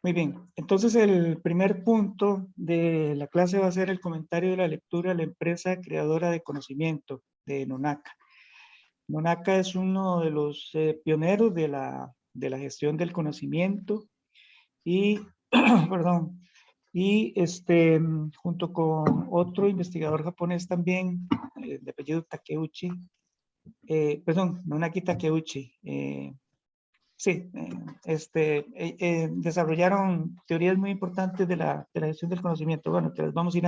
Muy bien, entonces el primer punto de la clase va a ser el comentario de la lectura de la empresa creadora de conocimiento de Nonaka. Nonaka es uno de los pioneros de la gestión del conocimiento y, perdón, y junto con otro investigador japonés también, de apellido Takeuchi, Nonaki Takeuchi, sí, desarrollaron teorías muy importantes de la gestión del conocimiento. Bueno, que las vamos a ir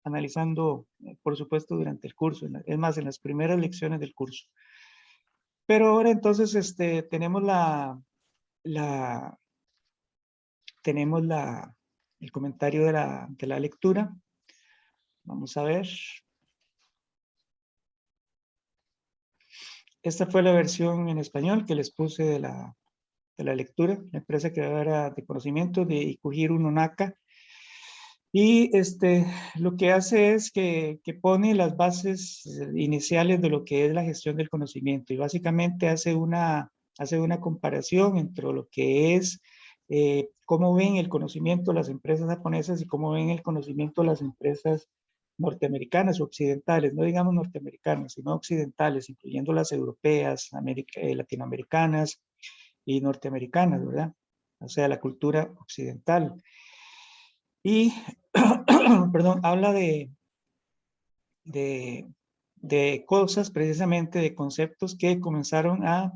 analizando, por supuesto, durante el curso, es más, en las primeras lecciones del curso. Pero ahora entonces tenemos la, el comentario de la lectura. Vamos a ver. Esta fue la versión en español que les puse de la lectura, la empresa creadora de conocimiento de Ikuhiro Nonaka. Y lo que hace es que pone las bases iniciales de lo que es la gestión del conocimiento y básicamente hace una comparación entre lo que es cómo ven el conocimiento las empresas japonesas y cómo ven el conocimiento las empresas norteamericanas o occidentales, no digamos norteamericanas, sino occidentales, incluyendo las europeas, latinoamericanas y norteamericanas, ¿verdad? O sea, la cultura occidental. Y, perdón, habla de cosas, precisamente de conceptos que comenzaron a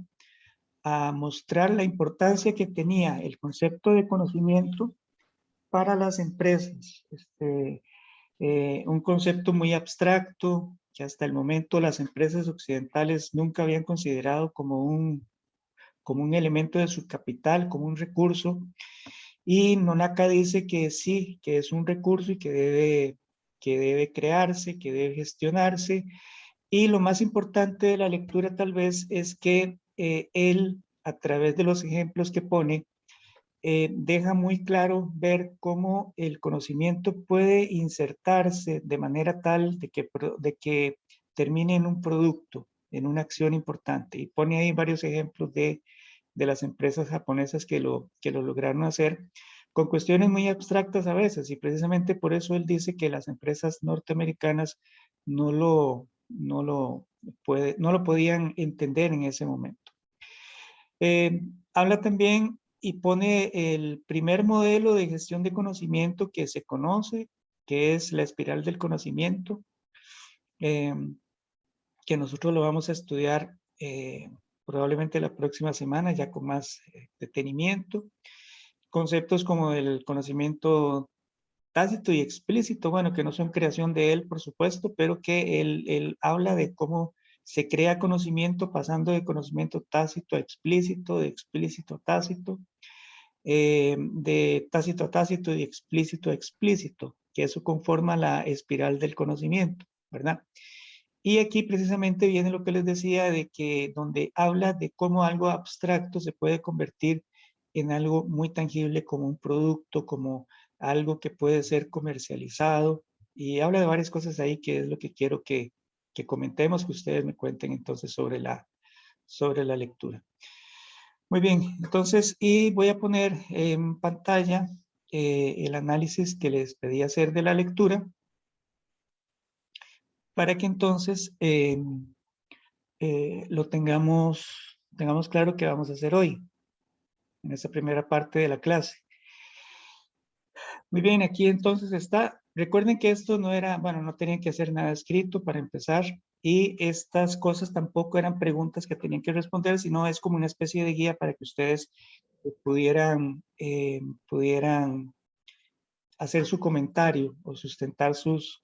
mostrar la importancia que tenía el concepto de conocimiento para las empresas. Un concepto muy abstracto que hasta el momento las empresas occidentales nunca habían considerado como un elemento de su capital, como un recurso. Y Nonaka dice que sí, que es un recurso y que debe crearse, que debe gestionarse. Y lo más importante de la lectura tal vez es que él, a través de los ejemplos que pone, deja muy claro ver cómo el conocimiento puede insertarse de manera tal de que termine en un producto, en una acción importante. Y pone ahí varios ejemplos de las empresas japonesas que lo lograron hacer con cuestiones muy abstractas a veces, y precisamente por eso él dice que las empresas norteamericanas no lo podían entender en ese momento. Habla también y pone el primer modelo de gestión de conocimiento que se conoce, que es la espiral del conocimiento, eh, que nosotros lo vamos a estudiar probablemente la próxima semana, ya con más detenimiento. Conceptos como el conocimiento tácito y explícito, bueno, que no son creación de él, por supuesto, pero que él habla de cómo se crea conocimiento pasando de conocimiento tácito a explícito, de explícito a tácito, de tácito a tácito y explícito a explícito, que eso conforma la espiral del conocimiento, ¿verdad? Y aquí precisamente viene lo que les decía de que donde habla de cómo algo abstracto se puede convertir en algo muy tangible como un producto, como algo que puede ser comercializado, y habla de varias cosas ahí que es lo que quiero que comentemos, que ustedes me cuenten entonces sobre la lectura. Muy bien, entonces, y voy a poner en pantalla el análisis que les pedí hacer de la lectura para que entonces lo tengamos claro que vamos a hacer hoy, en esta primera parte de la clase. Muy bien, aquí entonces está. Recuerden que esto no era, bueno, no tenían que hacer nada escrito para empezar, y estas cosas tampoco eran preguntas que tenían que responder, sino es como una especie de guía para que ustedes pudieran hacer su comentario o sustentar sus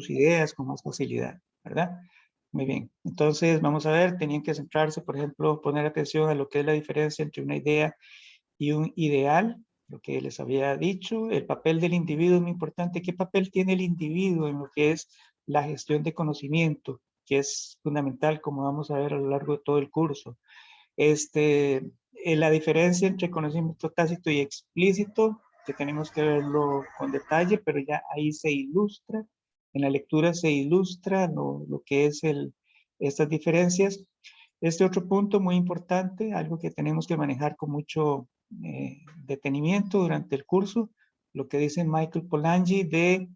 ideas con más facilidad, ¿verdad? Muy bien, entonces vamos a ver, tenían que centrarse, por ejemplo, poner atención a lo que es la diferencia entre una idea y un ideal, lo que les había dicho. El papel del individuo es muy importante. ¿Qué papel tiene el individuo en lo que es la gestión de conocimiento? Que es fundamental, como vamos a ver a lo largo de todo el curso. La diferencia entre conocimiento tácito y explícito, que tenemos que verlo con detalle, pero ya ahí se ilustra, en la lectura se ilustra lo que es estas diferencias. Otro punto muy importante, algo que tenemos que manejar con detenimiento durante el curso lo que dice Michael Polanyi de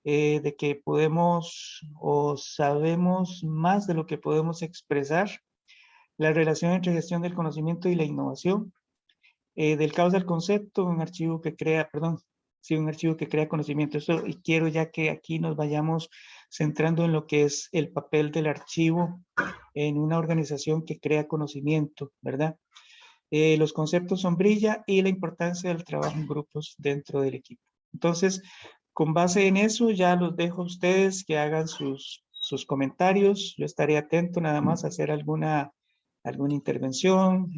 que podemos o sabemos más de lo que podemos expresar, la relación entre gestión del conocimiento y la innovación, del caos al concepto, un archivo que crea, perdón, sí, un archivo que crea conocimiento. Eso, y quiero ya que aquí nos vayamos centrando en lo que es el papel del archivo en una organización que crea conocimiento, ¿verdad? Los conceptos sombrilla y la importancia del trabajo en grupos dentro del equipo. Entonces, con base en eso, ya los dejo a ustedes que hagan sus comentarios. Yo estaré atento nada más a hacer alguna intervención,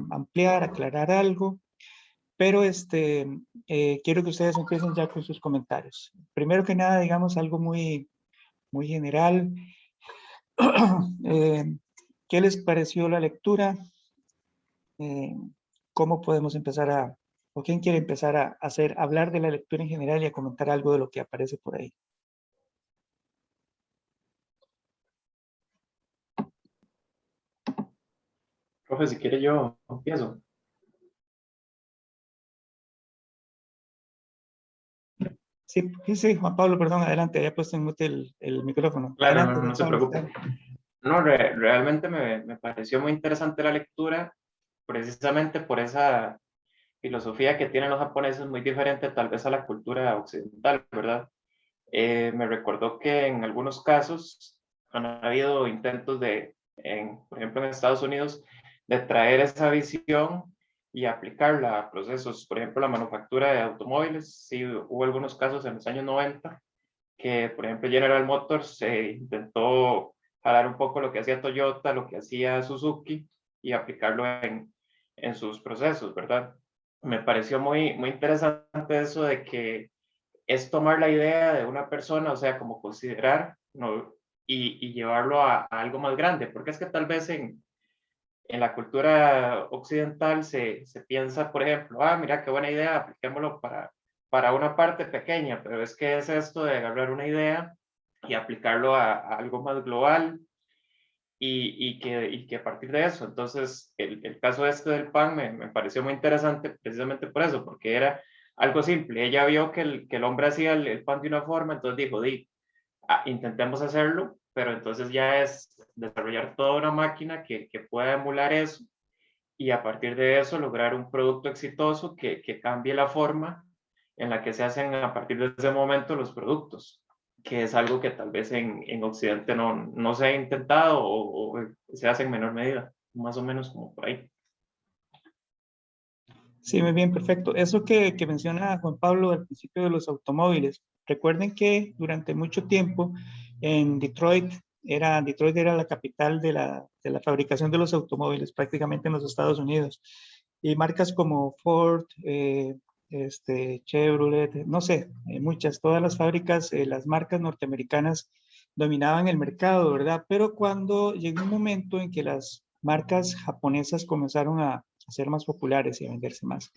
ampliar, aclarar algo. Pero quiero que ustedes empiecen ya con sus comentarios. Primero que nada, digamos algo muy, muy general. ¿Qué les pareció la lectura? ¿Cómo podemos empezar o quién quiere empezar a hablar de la lectura en general y a comentar algo de lo que aparece por ahí? Profe, si quiere yo empiezo. Sí, sí, Juan Pablo, perdón, adelante, había puesto en mute el micrófono. Claro, Adelante, no, no Juan se Pablo. preocupe. No, realmente me pareció muy interesante la lectura, precisamente por esa filosofía que tienen los japoneses, muy diferente tal vez a la cultura occidental, ¿verdad? Me recordó que en algunos casos han habido intentos por ejemplo, en Estados Unidos, de traer esa visión y aplicarla a procesos, por ejemplo, la manufactura de automóviles. Sí, hubo algunos casos en los años 90 que, por ejemplo, General Motors intentó jalar un poco lo que hacía Toyota, lo que hacía Suzuki y aplicarlo en sus procesos, ¿verdad? Me pareció muy, muy interesante eso de que es tomar la idea de una persona, o sea, como considerar, ¿no? y llevarlo a algo más grande, porque es que tal vez en la cultura occidental se piensa, por ejemplo, mira qué buena idea, apliquémoslo para una parte pequeña, pero es que es esto de agarrar una idea y aplicarlo a algo más global y que a partir de eso, entonces el caso este del pan me pareció muy interesante precisamente por eso, porque era algo simple. Ella vio que el hombre hacía el pan de una forma, entonces dijo, intentemos hacerlo, pero entonces ya es desarrollar toda una máquina que pueda emular eso y a partir de eso lograr un producto exitoso que cambie la forma en la que se hacen a partir de ese momento los productos, que es algo que tal vez en Occidente no se ha intentado o se hace en menor medida, más o menos como por ahí. Sí, muy bien, perfecto. Eso que menciona Juan Pablo al principio de los automóviles. Recuerden que durante mucho tiempo en Detroit era la capital de la fabricación de los automóviles, prácticamente en los Estados Unidos. Y marcas como Ford, Chevrolet, no sé, muchas, todas las fábricas, las marcas norteamericanas dominaban el mercado, ¿verdad? Pero cuando llegó un momento en que las marcas japonesas comenzaron a ser más populares y a venderse más.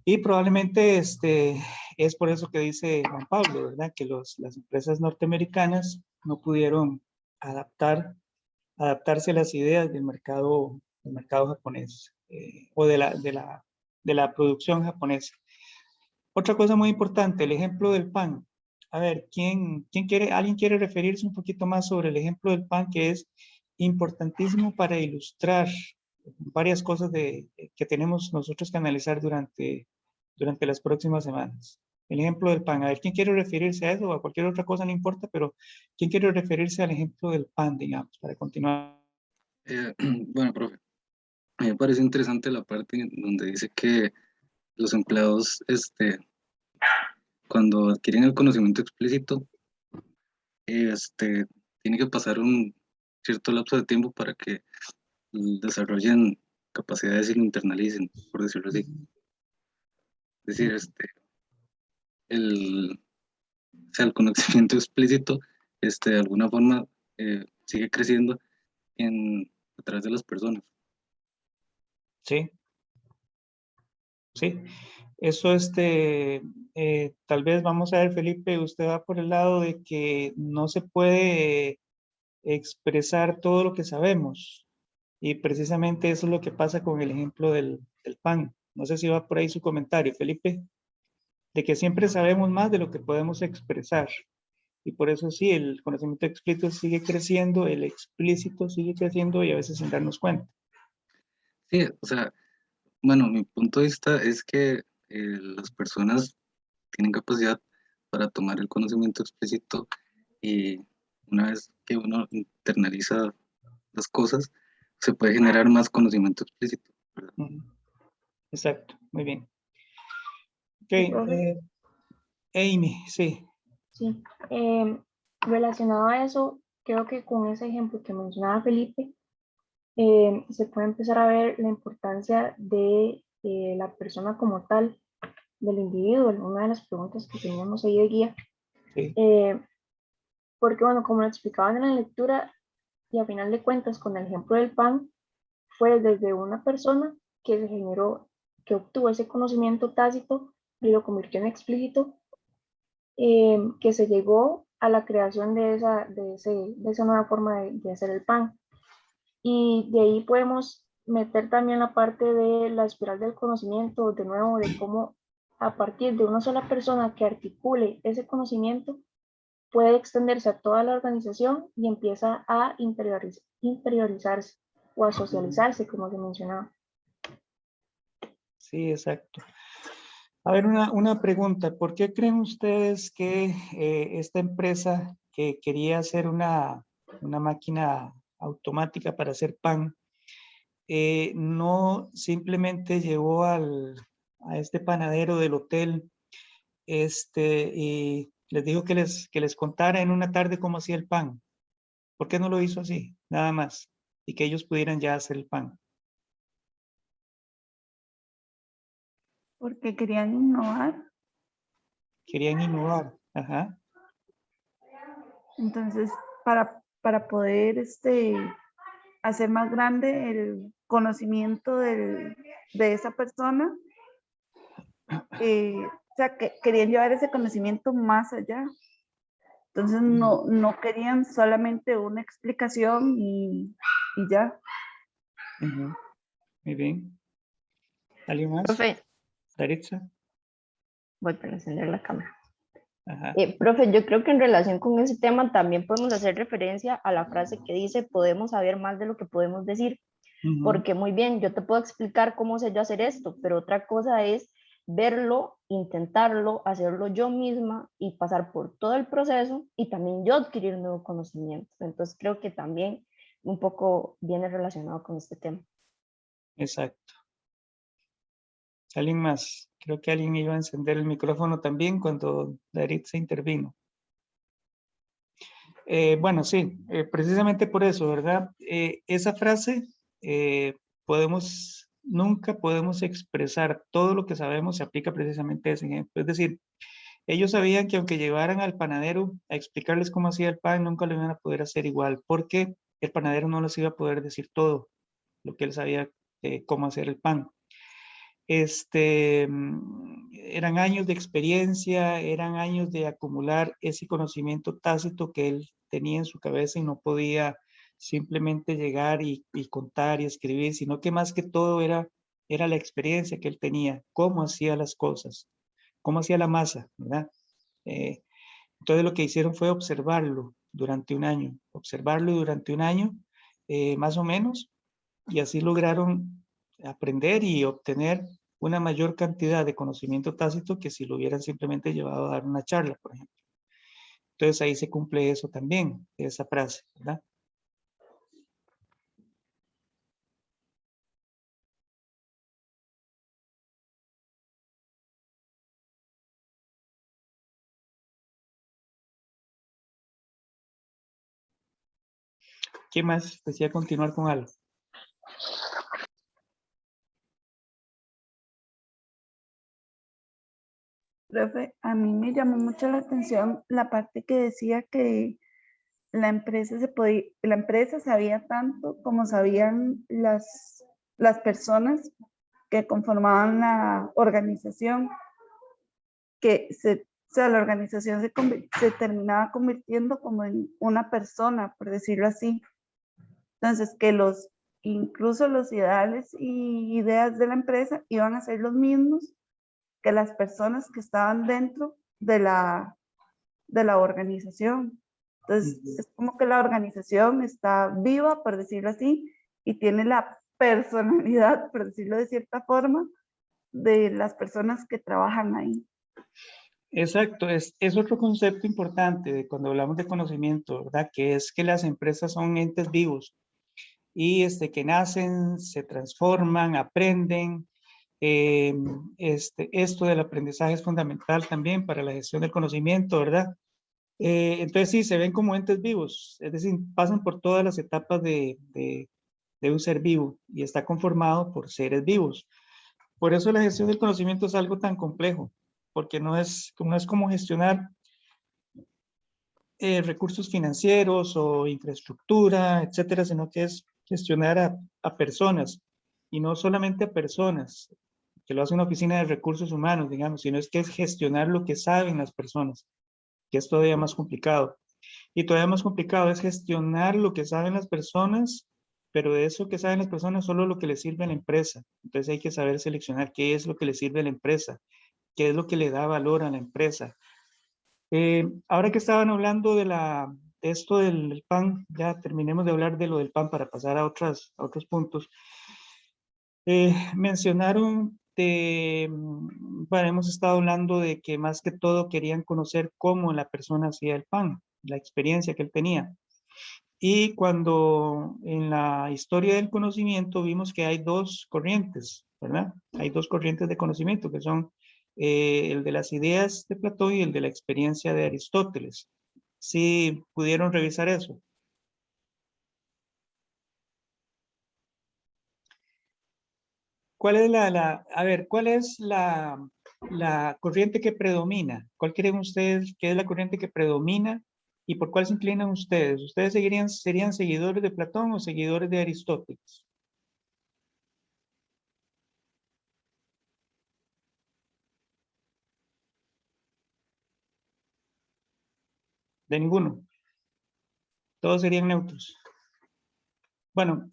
Y probablemente es por eso que dice Juan Pablo, ¿verdad? Que las empresas norteamericanas no pudieron adaptarse a las ideas del mercado japonés o de la producción japonesa. Otra cosa muy importante, el ejemplo del pan. A ver, alguien quiere referirse un poquito más sobre el ejemplo del pan, que es importantísimo para ilustrar varias cosas que tenemos nosotros que analizar durante las próximas semanas? El ejemplo del pan. A ver, ¿quién quiere referirse a eso o a cualquier otra cosa? No importa, pero ¿quién quiere referirse al ejemplo del pan, digamos, para continuar? Bueno, profe, a mí me parece interesante la parte en donde dice que los empleados, cuando adquieren el conocimiento explícito, este, tiene que pasar un cierto lapso de tiempo para que desarrollen capacidades y lo internalicen, por decirlo así. Es decir, o sea, el conocimiento explícito, de alguna forma, sigue creciendo a través de las personas. Sí, sí. Eso, tal vez vamos a ver, Felipe, usted va por el lado de que no se puede expresar todo lo que sabemos. Y precisamente eso es lo que pasa con el ejemplo del pan. No sé si va por ahí su comentario, Felipe, de que siempre sabemos más de lo que podemos expresar. Y por eso sí, el conocimiento explícito sigue creciendo, el explícito sigue creciendo y a veces sin darnos cuenta. Sí, o sea, bueno, mi punto de vista es que las personas tienen capacidad para tomar el conocimiento explícito y una vez que uno internaliza las cosas, se puede generar más conocimiento explícito, ¿verdad? Exacto, muy bien. Ok, Sí, profe. Amy, sí. Sí, relacionado a eso, creo que con ese ejemplo que mencionaba Felipe, se puede empezar a ver la importancia de la persona como tal, del individuo, una de las preguntas que teníamos ahí de guía, Sí. porque bueno, como lo explicaban en la lectura, y a final de cuentas con el ejemplo del pan, fue desde una persona que se generó, que obtuvo ese conocimiento tácito y lo convirtió en explícito, que se llegó a la creación de esa nueva forma de hacer el pan. Y de ahí podemos meter también la parte de la espiral del conocimiento, de nuevo, de cómo a partir de una sola persona que articule ese conocimiento, puede extenderse a toda la organización y empieza a interiorizarse o a socializarse, como se mencionaba. Sí, exacto. A ver, una pregunta. ¿Por qué creen ustedes que esta empresa que quería hacer una máquina automática para hacer pan, no simplemente llevó a este panadero del hotel y les dijo que les contara en una tarde cómo hacía el pan? ¿Por qué no lo hizo así? Nada más. Y que ellos pudieran ya hacer el pan. Porque querían innovar. Querían innovar. Ajá. Entonces, para poder hacer más grande el conocimiento de esa persona, o sea, que querían llevar ese conocimiento más allá. Entonces, no querían solamente una explicación y ya. Ujú. Muy bien. ¿Alguien más? Profe, Daritza. voy para encender la cámara. Ajá. Profe, yo creo que en relación con ese tema también podemos hacer referencia a la frase que dice, podemos saber más de lo que podemos decir, Ujú. porque muy bien, yo te puedo explicar cómo sé yo hacer esto, pero otra cosa es verlo, intentarlo, hacerlo yo misma y pasar por todo el proceso y también yo adquirir nuevo conocimiento. Entonces creo que también un poco viene relacionado con este tema. Exacto. ¿Alguien más? Creo que alguien iba a encender el micrófono también cuando Daritza intervino. Bueno, sí, precisamente por eso, ¿verdad? Esa frase, nunca podemos expresar todo lo que sabemos, se aplica precisamente a ese ejemplo. Es decir, ellos sabían que aunque llevaran al panadero a explicarles cómo hacía el pan, nunca lo iban a poder hacer igual, porque el panadero no les iba a poder decir todo lo que él sabía cómo hacer el pan. Eran años de experiencia, eran años de acumular ese conocimiento tácito que él tenía en su cabeza y no podía simplemente llegar y contar y escribir, sino que más que todo era la experiencia que él tenía, cómo hacía las cosas, cómo hacía la masa, ¿verdad? Entonces lo que hicieron fue observarlo durante un año, más o menos, y así lograron aprender y obtener una mayor cantidad de conocimiento tácito que si lo hubieran simplemente llevado a dar una charla, por ejemplo. Entonces ahí se cumple eso también, esa frase, ¿verdad? ¿Qué más? Decía continuar con algo. Profe, a mí me llamó mucho la atención la parte que decía que la empresa sabía tanto como sabían las personas que conformaban la organización, o sea, la organización se terminaba convirtiendo como en una persona, por decirlo así. Entonces, que los incluso los ideales y ideas de la empresa iban a ser los mismos que las personas que estaban dentro de la organización. Entonces, es como que la organización está viva, por decirlo así, y tiene la personalidad, por decirlo de cierta forma, de las personas que trabajan ahí. Exacto, es otro concepto importante de cuando hablamos de conocimiento, ¿verdad? Que es que las empresas son entes vivos y que nacen, se transforman, aprenden. Esto del aprendizaje es fundamental también para la gestión del conocimiento, ¿verdad? Entonces sí, se ven como entes vivos, es decir, pasan por todas las etapas de un ser vivo y está conformado por seres vivos. Por eso la gestión del conocimiento es algo tan complejo, porque no es como gestionar recursos financieros o infraestructura, etcétera, sino que es gestionar a personas y no solamente a personas, que lo hace una oficina de recursos humanos, digamos, sino es que es gestionar lo que saben las personas, que es todavía más complicado. Y todavía más complicado es gestionar lo que saben las personas, pero de eso que saben las personas solo lo que les sirve a la empresa. Entonces hay que saber seleccionar qué es lo que le sirve a la empresa, qué es lo que le da valor a la empresa. Ahora que estaban hablando de esto del PAN, ya terminemos de hablar de lo del PAN para pasar a otros puntos. Mencionaron bueno, hemos estado hablando de que más que todo querían conocer cómo la persona hacía el pan, la experiencia que él tenía. Y cuando en la historia del conocimiento vimos que hay dos corrientes, ¿verdad? Hay dos corrientes de conocimiento que son el de las ideas de Platón y el de la experiencia de Aristóteles. ¿Sí pudieron revisar eso? ¿Cuál es cuál es la corriente que predomina? ¿Cuál creen ustedes que es la corriente que predomina y por cuál se inclinan ustedes? ¿Ustedes serían seguidores de Platón o seguidores de Aristóteles? De ninguno. Todos serían neutros. Bueno,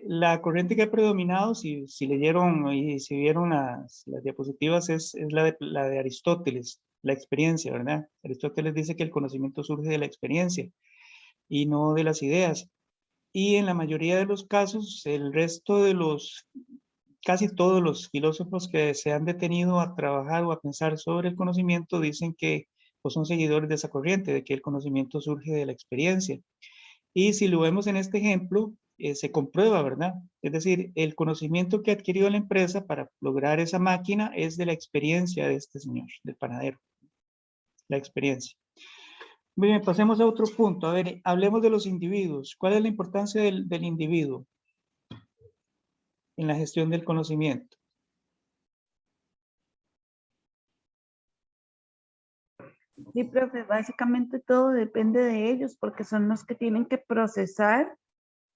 la corriente que ha predominado, si leyeron y si vieron las diapositivas, es la de Aristóteles, la experiencia, ¿verdad? Aristóteles dice que el conocimiento surge de la experiencia y no de las ideas. Y en la mayoría de los casos, el resto de casi todos los filósofos que se han detenido a trabajar o a pensar sobre el conocimiento dicen que pues, son seguidores de esa corriente, de que el conocimiento surge de la experiencia. Y si lo vemos en este ejemplo, se comprueba, ¿verdad? Es decir, el conocimiento que adquirió la empresa para lograr esa máquina es de la experiencia de este señor, del panadero. La experiencia. Muy bien, pasemos a otro punto. A ver, hablemos de los individuos. ¿Cuál es la importancia del individuo en la gestión del conocimiento? Sí, profe, básicamente todo depende de ellos porque son los que tienen que procesar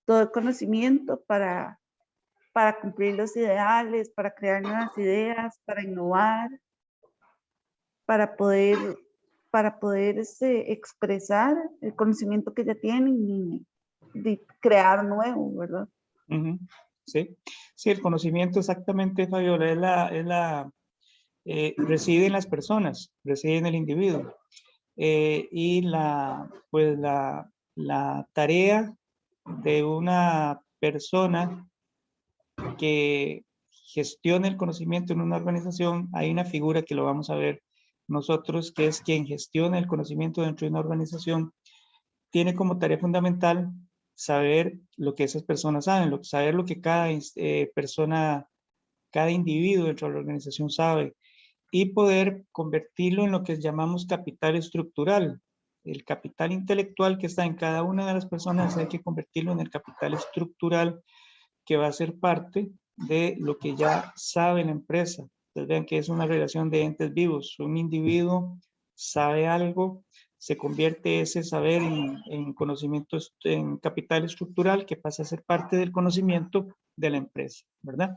todo el conocimiento para cumplir los ideales, para crear nuevas ideas, para innovar, para poder expresar el conocimiento que ya tienen y crear nuevo, ¿verdad? Sí, sí, el conocimiento exactamente, Fabiola, reside en las personas, reside en el individuo. Y la tarea de una persona que gestiona el conocimiento en una organización, hay una figura que lo vamos a ver nosotros, que es quien gestiona el conocimiento dentro de una organización, tiene como tarea fundamental saber lo que esas personas saben, saber lo que cada persona, cada individuo dentro de la organización sabe y poder convertirlo en lo que llamamos capital estructural. El capital intelectual que está en cada una de las personas hay que convertirlo en el capital estructural que va a ser parte de lo que ya sabe la empresa. Entonces vean que es una relación de entes vivos. Un individuo sabe algo, se convierte ese saber en conocimiento, en capital estructural que pasa a ser parte del conocimiento de la empresa, ¿verdad?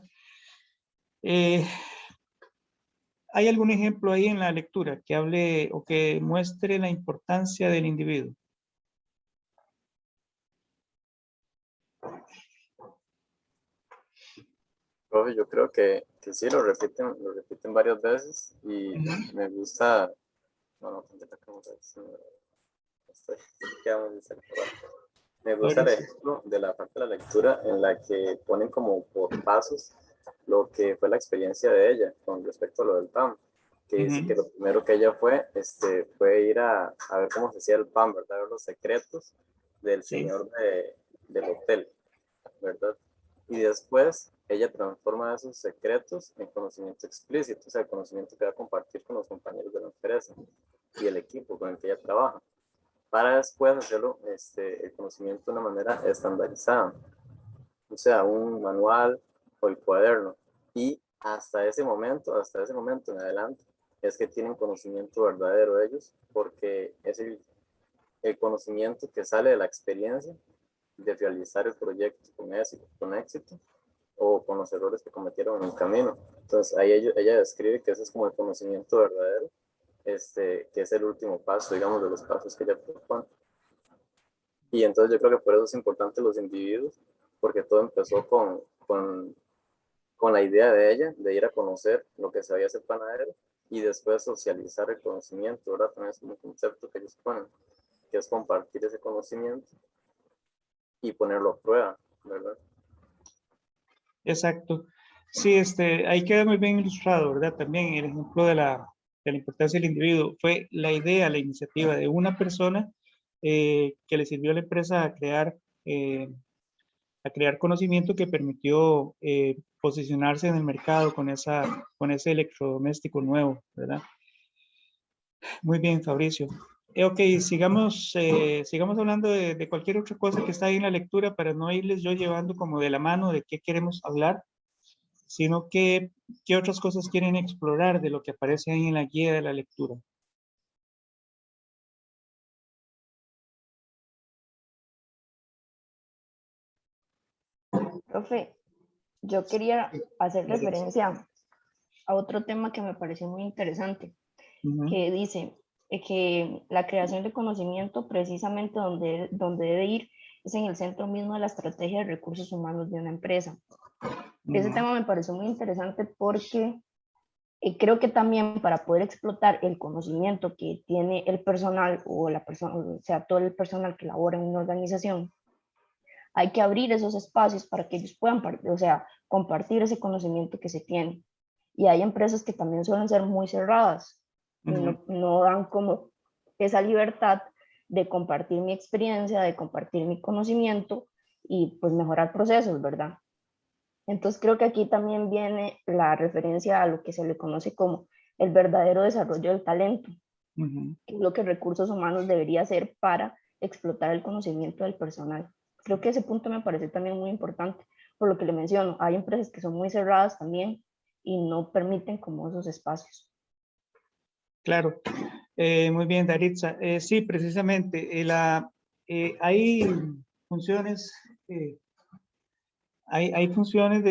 ¿Hay algún ejemplo ahí en la lectura que hable o que muestre la importancia del individuo? profe, yo creo que sí, lo repiten varias veces y me gusta, bueno, ¿qué vamos a decir? Me gusta el Ahora sí. ejemplo de la parte de la lectura en la que ponen como por pasos lo que fue la experiencia de ella con respecto a lo del PAM, que dice que lo primero que ella fue ir a ver cómo se hacía el PAM, ¿verdad? Ver los secretos del Sí. señor del hotel, ¿verdad? Y después ella transforma esos secretos en conocimiento explícito, o sea, el conocimiento que va a compartir con los compañeros de la empresa y el equipo con el que ella trabaja, para después hacerlo, el conocimiento de una manera estandarizada, o sea, un manual o el cuaderno. Y hasta ese momento en adelante, es que tienen conocimiento verdadero ellos, porque es el conocimiento que sale de la experiencia de realizar el proyecto con éxito o con los errores que cometieron en el camino. Entonces, ahí ella describe que ese es como el conocimiento verdadero, que es el último paso, digamos, de los pasos que ella propone. Y entonces yo creo que por eso es importante los individuos, porque todo empezó con la idea de ella, de ir a conocer lo que sabía hacer panadero y después socializar el conocimiento, ¿verdad? También es un concepto que ellos ponen, que es compartir ese conocimiento y ponerlo a prueba, ¿verdad? Exacto. Sí, ahí queda muy bien ilustrado, ¿verdad? También el ejemplo de la importancia del individuo. Fue la idea, la iniciativa de una persona que le sirvió a la empresa a crear conocimiento que permitió posicionarse en el mercado con ese electrodoméstico nuevo, ¿verdad? Muy bien, Fabricio. Ok, sigamos hablando de cualquier otra cosa que está ahí en la lectura para no irles yo llevando como de la mano de qué queremos hablar, sino que qué otras cosas quieren explorar de lo que aparece ahí en la guía de la lectura. Profe, yo quería hacer referencia a otro tema que me pareció muy interesante, que dice que la creación de conocimiento precisamente donde debe ir es en el centro mismo de la estrategia de recursos humanos de una empresa. Ese tema me pareció muy interesante porque creo que también para poder explotar el conocimiento que tiene el personal o la persona, o sea, todo el personal que labora en una organización, hay que abrir esos espacios para que ellos puedan, o sea, compartir ese conocimiento que se tiene. Y hay empresas que también suelen ser muy cerradas y no dan como esa libertad de compartir mi experiencia, de compartir mi conocimiento y pues mejorar procesos, ¿verdad? Entonces creo que aquí también viene la referencia a lo que se le conoce como el verdadero desarrollo del talento, que es lo que recursos humanos debería hacer para explotar el conocimiento del personal. Creo que ese punto me parece también muy importante, por lo que le menciono, hay empresas que son muy cerradas también y no permiten como esos espacios. Claro, muy bien, Daritza. Sí, precisamente, hay funciones, hay funciones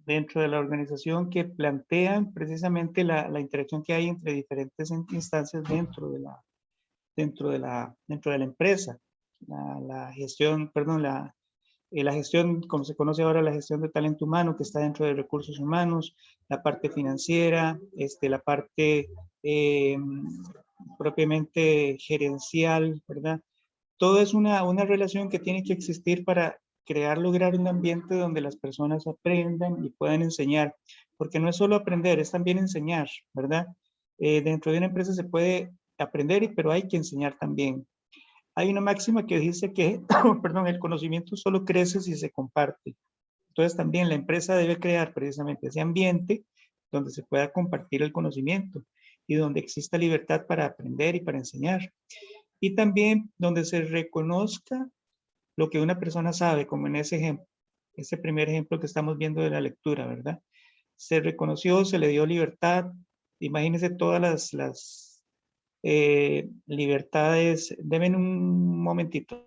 dentro de la organización que plantean precisamente la interacción que hay entre diferentes instancias dentro de la empresa. La gestión, perdón, la gestión, como se conoce ahora, la gestión de talento humano, que está dentro de recursos humanos, la parte financiera, la parte propiamente gerencial, ¿verdad? Todo es una relación que tiene que existir para lograr un ambiente donde las personas aprendan y puedan enseñar, porque no es solo aprender, es también enseñar, ¿verdad? Dentro de una empresa se puede aprender, pero hay que enseñar también. Hay una máxima que dice que, perdón, el conocimiento solo crece si se comparte. Entonces también la empresa debe crear precisamente ese ambiente donde se pueda compartir el conocimiento y donde exista libertad para aprender y para enseñar. Y también donde se reconozca lo que una persona sabe, como en ese ejemplo, ese primer ejemplo que estamos viendo de la lectura, ¿verdad? Se reconoció, se le dio libertad. Imagínense todas las libertades. Deben un momentito.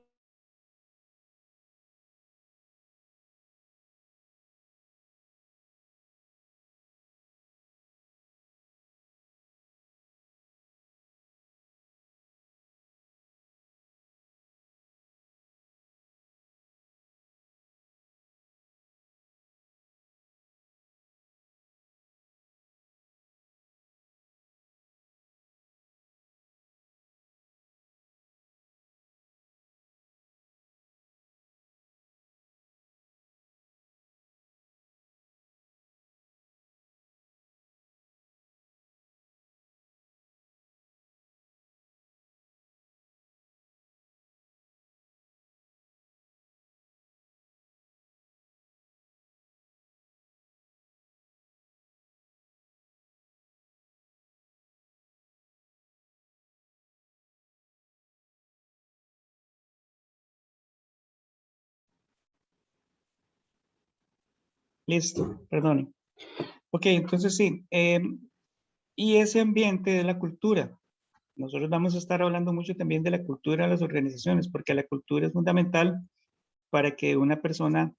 Listo, perdone. Ok, entonces sí. Y ese ambiente de la cultura. Nosotros vamos a estar hablando mucho también de la cultura de las organizaciones, porque la cultura es fundamental para que una persona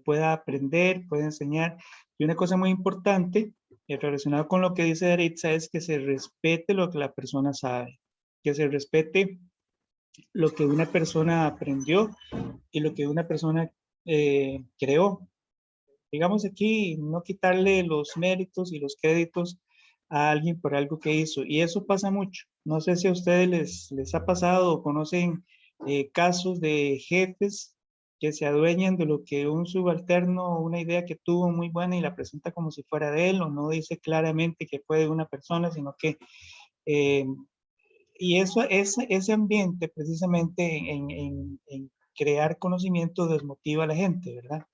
pueda aprender, pueda enseñar. Y una cosa muy importante, relacionado con lo que dice Daritza, es que se respete lo que la persona sabe, que se respete lo que una persona aprendió y lo que una persona creó. Digamos aquí, no quitarle los méritos y los créditos a alguien por algo que hizo. Y eso pasa mucho. No sé si a ustedes les ha pasado o conocen casos de jefes que se adueñan de lo que un subalterno, una idea que tuvo muy buena y la presenta como si fuera de él, o no dice claramente que fue de una persona, sino que... y eso, ese ambiente precisamente en crear conocimiento desmotiva a la gente, ¿verdad?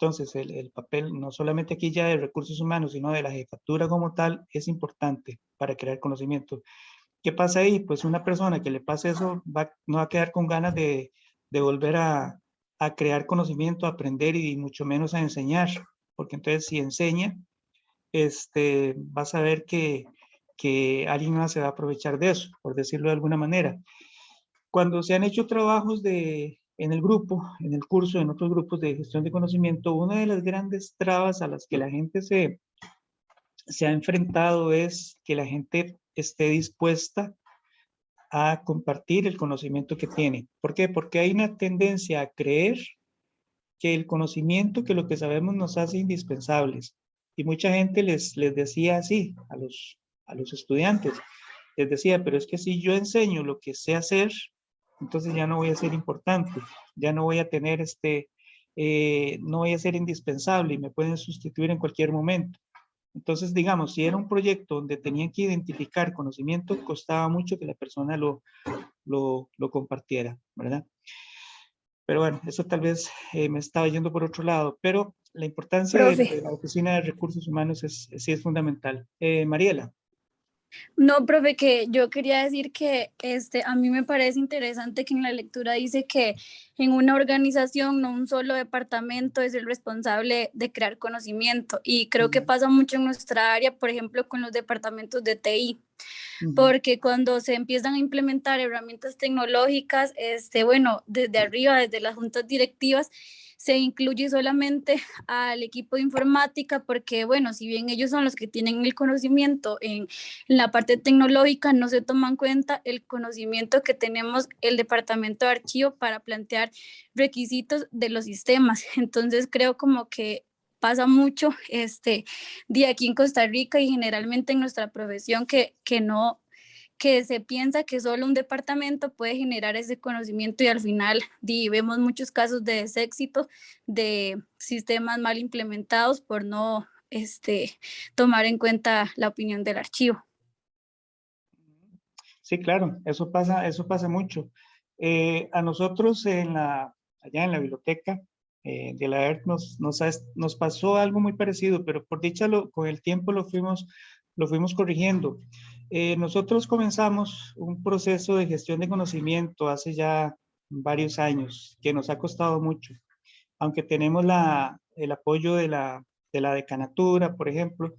Entonces, el papel no solamente aquí ya de recursos humanos, sino de la jefatura como tal, es importante para crear conocimiento. ¿Qué pasa ahí? Pues una persona que le pase eso no va a quedar con ganas de volver a crear conocimiento, a aprender y mucho menos a enseñar, porque entonces si enseña, vas a ver que alguien más se va a aprovechar de eso, por decirlo de alguna manera. Cuando se han hecho trabajos en el grupo, en el curso, en otros grupos de gestión de conocimiento, una de las grandes trabas a las que la gente se ha enfrentado es que la gente esté dispuesta a compartir el conocimiento que tiene. ¿Por qué? Porque hay una tendencia a creer que el conocimiento, que lo que sabemos nos hace indispensables. Y mucha gente les decía así a los estudiantes. Les decía, pero es que si yo enseño lo que sé hacer, entonces ya no voy a ser importante, ya no voy a tener no voy a ser indispensable y me pueden sustituir en cualquier momento. Entonces, digamos, si era un proyecto donde tenían que identificar conocimiento, costaba mucho que la persona lo compartiera, ¿verdad? Pero bueno, eso tal vez me estaba yendo por otro lado, pero la importancia de Profe. la Oficina de Recursos Humanos sí es fundamental. Mariela. No, profe, que yo quería decir que a mí me parece interesante que en la lectura dice que en una organización no un solo departamento es el responsable de crear conocimiento, y creo que pasa mucho en nuestra área, por ejemplo, con los departamentos de TI, porque cuando se empiezan a implementar herramientas tecnológicas, bueno, desde arriba, desde las juntas directivas, se incluye solamente al equipo de informática, porque, bueno, si bien ellos son los que tienen el conocimiento en la parte tecnológica, no se toma en cuenta el conocimiento que tenemos el departamento de archivo para plantear requisitos de los sistemas. Entonces creo como que pasa mucho de aquí en Costa Rica y generalmente en nuestra profesión que se piensa que solo un departamento puede generar ese conocimiento, y al final vemos muchos casos de deséxito de sistemas mal implementados por no tomar en cuenta la opinión del archivo. Sí, claro, eso pasa mucho. A nosotros allá en la biblioteca de la ERT nos pasó algo muy parecido, pero por dicha con el tiempo lo fuimos corrigiendo. Nosotros comenzamos un proceso de gestión de conocimiento hace ya varios años, que nos ha costado mucho, aunque tenemos el apoyo de la decanatura, por ejemplo.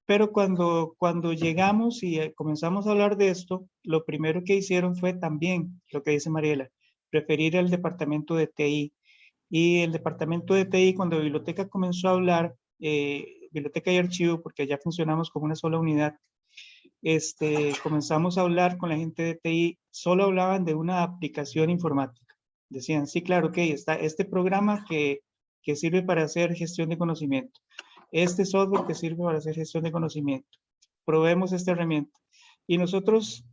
Pero cuando llegamos y comenzamos a hablar de esto, lo primero que hicieron fue también lo que dice Mariela, referir al departamento de TI. Y el departamento de TI, cuando Biblioteca comenzó a hablar, Biblioteca y Archivo, porque ya funcionamos como una sola unidad, comenzamos a hablar con la gente de TI, solo hablaban de una aplicación informática. Decían, sí, claro, ok, está este programa que sirve para hacer gestión de conocimiento. Este software que sirve para hacer gestión de conocimiento. Probemos esta herramienta. Y nosotros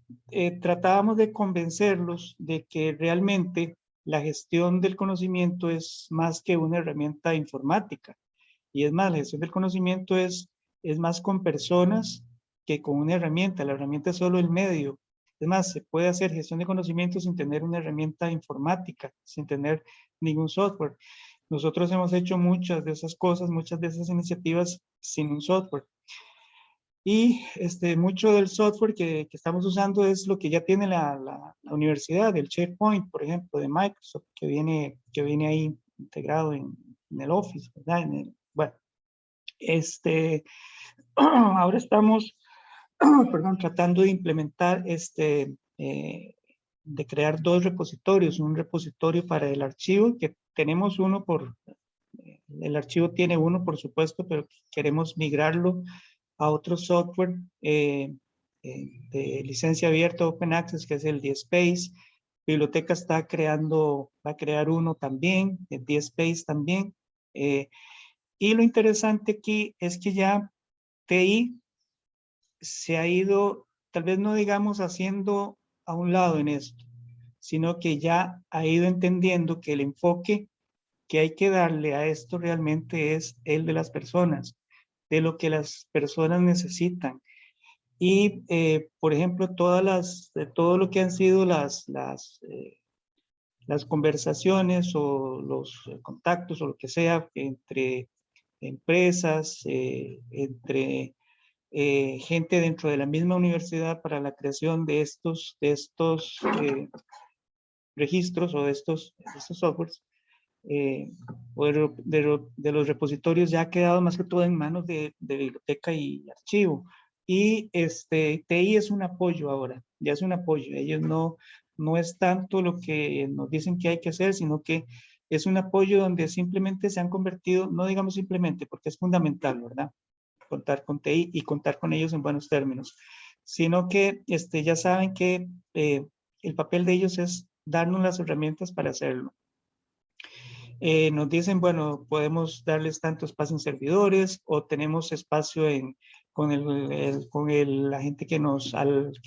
tratábamos de convencerlos de que realmente la gestión del conocimiento es más que una herramienta informática. Y es más, la gestión del conocimiento es más con personas que con una herramienta. La herramienta es solo el medio. Es más, se puede hacer gestión de conocimiento sin tener una herramienta informática, sin tener ningún software. Nosotros hemos hecho muchas de esas cosas, muchas de esas iniciativas sin un software. Y mucho del software que estamos usando es lo que ya tiene la universidad, el SharePoint, por ejemplo, de Microsoft, que viene ahí integrado en el Office, ¿verdad? Bueno, ahora estamos, perdón, tratando de implementar de crear 2 repositorios, un repositorio para el archivo, que tenemos uno el archivo tiene uno, por supuesto, pero queremos migrarlo a otro software de licencia abierta, Open Access, que es el DSpace. Biblioteca va a crear uno también, el DSpace también. Y lo interesante aquí es que ya TI se ha ido, tal vez no digamos haciendo a un lado en esto, sino que ya ha ido entendiendo que el enfoque que hay que darle a esto realmente es el de las personas, de lo que las personas necesitan. Y, por ejemplo, de todo lo que han sido las conversaciones o los contactos o lo que sea entre empresas, entre gente dentro de la misma universidad para la creación de estos registros o de estos softwares, o de los repositorios, ya ha quedado más que todo en manos de biblioteca y archivo. Y TI es un apoyo ahora, ya es un apoyo. Ellos no es tanto lo que nos dicen que hay que hacer, sino que es un apoyo donde simplemente se han convertido, no digamos simplemente, porque es fundamental, ¿verdad? Contar con TI y contar con ellos en buenos términos, sino que ya saben que el papel de ellos es darnos las herramientas para hacerlo. Nos dicen, bueno, podemos darles tanto espacio en servidores o tenemos espacio con la gente que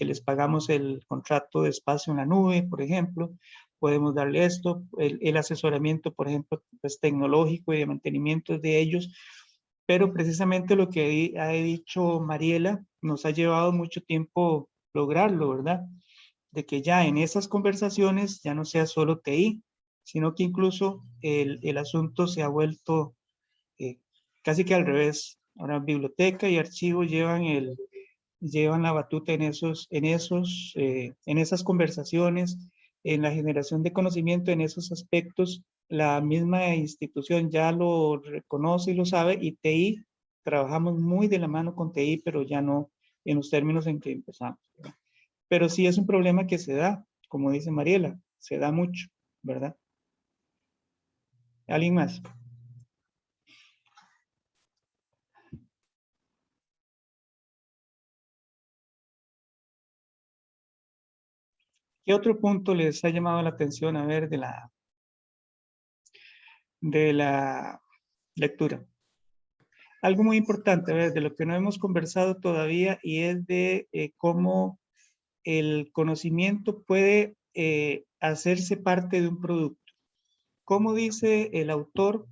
les pagamos el contrato de espacio en la nube, por ejemplo. Podemos darle esto, el asesoramiento, por ejemplo, pues, tecnológico y de mantenimiento de ellos. Pero precisamente lo que ha dicho Mariela, nos ha llevado mucho tiempo lograrlo, ¿verdad? De que ya en esas conversaciones ya no sea solo TI, sino que incluso el asunto se ha vuelto casi que al revés. Ahora biblioteca y archivo llevan la batuta en esas conversaciones, en la generación de conocimiento en esos aspectos. La misma institución ya lo reconoce y lo sabe, y TI, trabajamos muy de la mano con TI, pero ya no en los términos en que empezamos, ¿verdad? Pero sí es un problema que se da, como dice Mariela, se da mucho, ¿verdad? ¿Alguien más? ¿Qué otro punto les ha llamado la atención a ver de la lectura? Algo muy importante, a ver, de lo que no hemos conversado todavía, y es de cómo el conocimiento puede hacerse parte de un producto. ¿Cómo dice el autor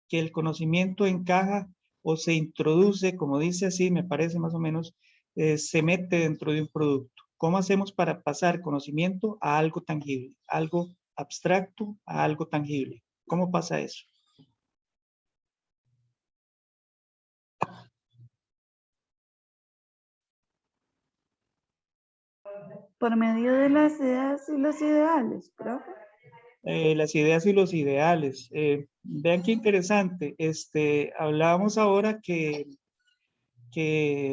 que el conocimiento encaja o se introduce, como dice así, me parece más o menos, se mete dentro de un producto? ¿Cómo hacemos para pasar conocimiento a algo tangible, algo abstracto a algo tangible? ¿Cómo pasa eso? Por medio de las ideas y los ideales, profe. Las ideas y los ideales. Vean qué interesante. Hablábamos ahora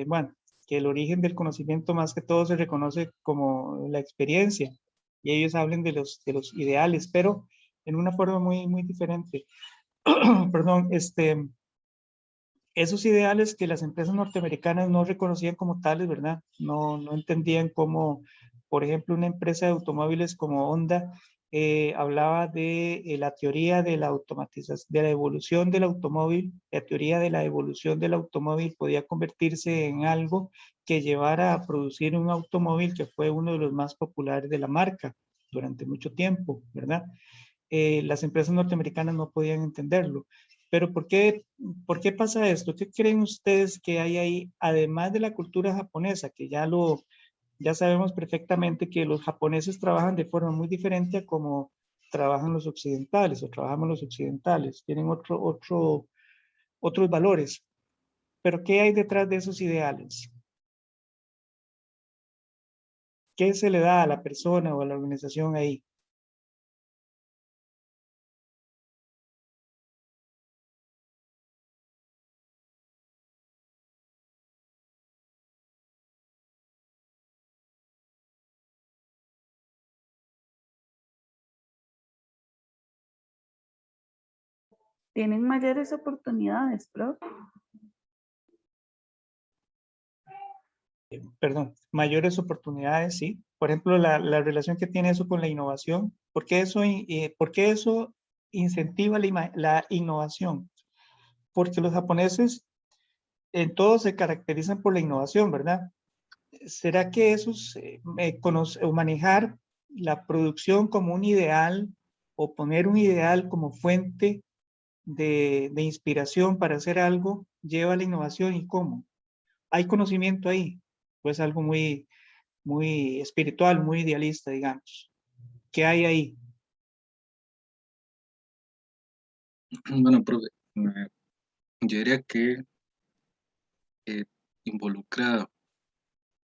bueno, que el origen del conocimiento más que todo se reconoce como la experiencia, y ellos hablan de los ideales, pero en una forma muy, muy diferente. Perdón, esos ideales que las empresas norteamericanas no reconocían como tales, ¿verdad? No entendían cómo, por ejemplo, una empresa de automóviles como Honda hablaba de la teoría de la automatización, de la evolución del automóvil. La teoría de la evolución del automóvil podía convertirse en algo que llevara a producir un automóvil que fue uno de los más populares de la marca durante mucho tiempo, ¿verdad? Las empresas norteamericanas no podían entenderlo. Pero ¿por qué pasa esto? ¿Qué creen ustedes que hay ahí, además de la cultura japonesa, que ya sabemos perfectamente que los japoneses trabajan de forma muy diferente a como trabajan los occidentales o trabajamos los occidentales? Tienen otros valores. Pero ¿qué hay detrás de esos ideales? ¿Qué se le da a la persona o a la organización ahí? tienen mayores oportunidades, profe. Perdón, mayores oportunidades, sí. Por ejemplo, la relación que tiene eso con la innovación. ¿Por qué eso incentiva la innovación? Porque los japoneses en todo se caracterizan por la innovación, ¿verdad? ¿Será que o manejar la producción como un ideal o poner un ideal como fuente de inspiración para hacer algo lleva a la innovación? ¿Y cómo? ¿Hay conocimiento ahí? Pues algo muy, muy espiritual, muy idealista, digamos. ¿Qué hay ahí? Bueno, profe, yo diría que involucra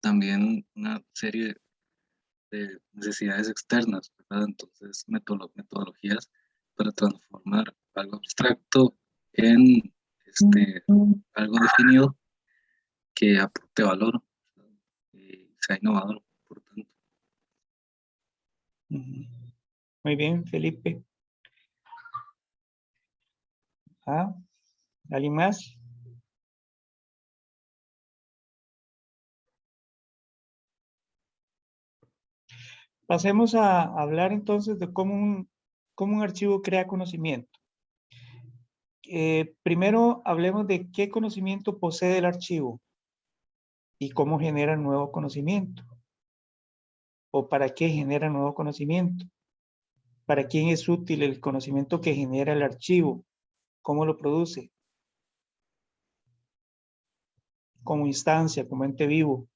también una serie de necesidades externas, ¿verdad? Entonces, metodologías para transformar algo abstracto en algo definido que aporte valor y sea innovador, por tanto. Ujú. Muy bien, Felipe. ¿Alguien más? Pasemos a hablar entonces de cómo un archivo crea conocimiento. Primero hablemos de qué conocimiento posee el archivo y cómo genera nuevo conocimiento. ¿O para qué genera nuevo conocimiento? ¿Para quién es útil el conocimiento que genera el archivo? ¿Cómo lo produce? Como instancia, como ente vivo.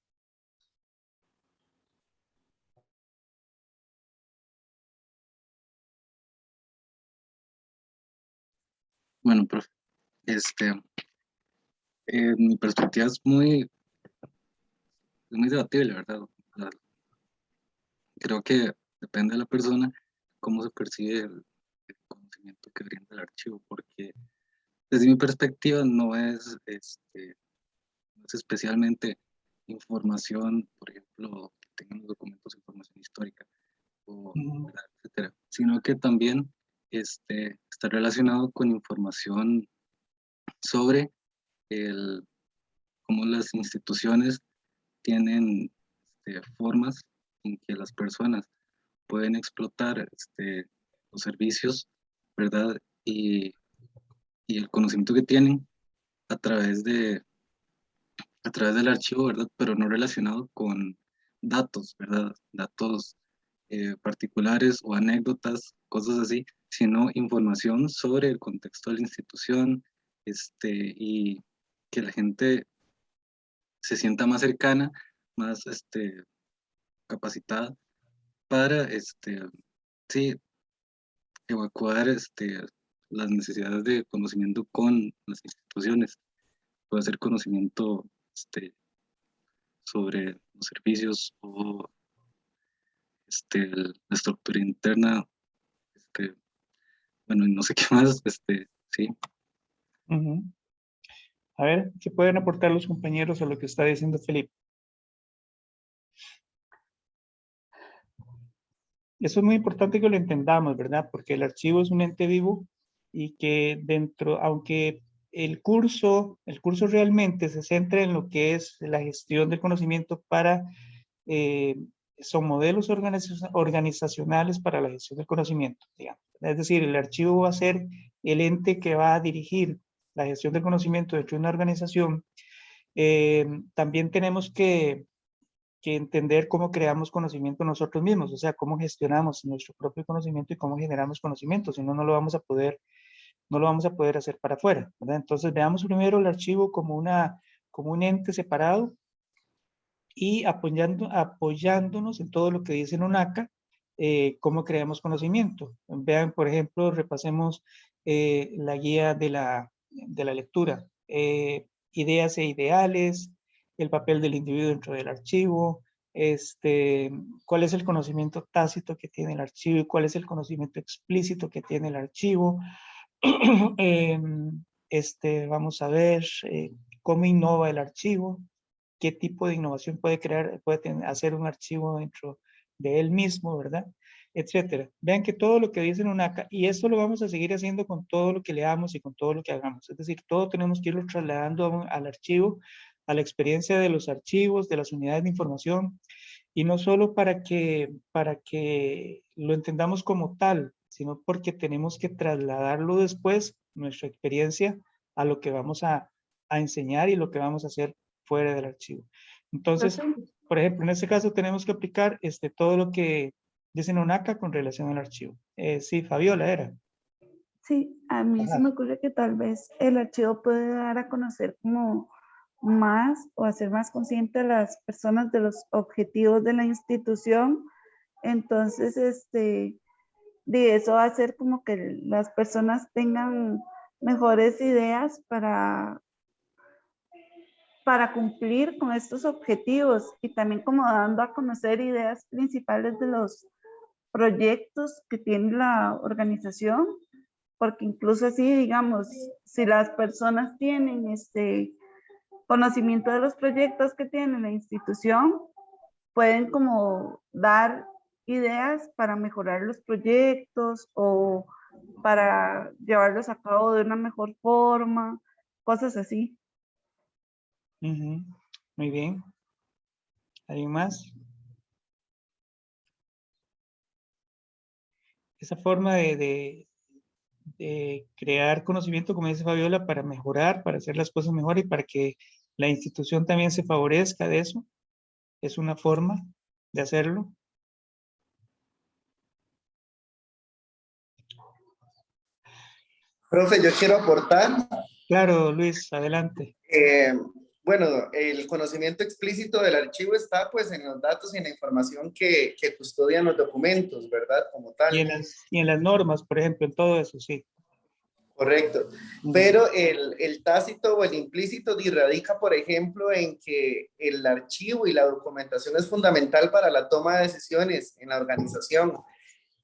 Bueno, profe, mi perspectiva es muy debatible, ¿verdad? Creo que depende de la persona cómo se percibe el conocimiento que brinda el archivo, porque desde mi perspectiva no es especialmente información, por ejemplo, que tengan los documentos de información histórica, ¿verdad? Etcétera, sino que también está relacionado con información sobre cómo las instituciones tienen formas en que las personas pueden explotar los servicios, ¿verdad? Y el conocimiento que tienen a través del archivo, ¿verdad? Pero no relacionado con datos, ¿verdad? Datos particulares o anécdotas, cosas así, sino información sobre el contexto de la institución, y que la gente se sienta más cercana, más capacitada para sí, evacuar las necesidades de conocimiento con las instituciones. Puede ser conocimiento sobre los servicios o la estructura interna, bueno, y no sé qué más, sí. Ujú. A ver, ¿qué pueden aportar los compañeros a lo que está diciendo Felipe? Eso es muy importante que lo entendamos, ¿verdad? Porque el archivo es un ente vivo y que aunque el curso realmente se centra en lo que es la gestión del conocimiento eh, son modelos organizacionales para la gestión del conocimiento, digamos. Es decir, el archivo va a ser el ente que va a dirigir la gestión del conocimiento dentro de una organización. También tenemos que entender cómo creamos conocimiento nosotros mismos, o sea, cómo gestionamos nuestro propio conocimiento y cómo generamos conocimiento, si no, no lo vamos a poder hacer para afuera, ¿verdad? Entonces, veamos primero el archivo como un ente separado y apoyándonos en todo lo que dice NONACA, cómo creamos conocimiento. Vean, por ejemplo, repasemos la guía de la lectura. Ideas e ideales, el papel del individuo dentro del archivo, cuál es el conocimiento tácito que tiene el archivo y cuál es el conocimiento explícito que tiene el archivo. Vamos a ver cómo innova el archivo, qué tipo de innovación puede hacer un archivo dentro de él mismo, ¿verdad? etcétera. Vean que todo lo que dice UNACA, y esto lo vamos a seguir haciendo con todo lo que leamos y con todo lo que hagamos, es decir, todo tenemos que irlo trasladando al archivo, a la experiencia de los archivos, de las unidades de información, y no solo para que lo entendamos como tal, sino porque tenemos que trasladarlo después, nuestra experiencia, a lo que vamos a enseñar y lo que vamos a hacer fuera del archivo. Entonces, por ejemplo, en este caso tenemos que aplicar todo lo que dice UNACA con relación al archivo. Sí, Fabiola era. Sí, a mí se me ocurre que tal vez el archivo puede dar a conocer como más o hacer más consciente a las personas de los objetivos de la institución. Entonces, de eso va a hacer como que las personas tengan mejores ideas para cumplir con estos objetivos y también como dando a conocer ideas principales de los proyectos que tiene la organización, porque incluso así, digamos, si las personas tienen conocimiento de los proyectos que tiene la institución, pueden como dar ideas para mejorar los proyectos o para llevarlos a cabo de una mejor forma, cosas así. Muy bien. ¿Alguien más? Esa forma de crear conocimiento, como dice Fabiola, para mejorar, para hacer las cosas mejor y para que la institución también se favorezca de eso, es una forma de hacerlo. Profe, yo quiero aportar. Claro, Luis, adelante. Bueno, el conocimiento explícito del archivo está pues en los datos y en la información que custodian los documentos, ¿verdad? Como tal. Y en las normas, por ejemplo, en todo eso, sí. Correcto. Pero el tácito o el implícito radica, por ejemplo, en que el archivo y la documentación es fundamental para la toma de decisiones en la organización.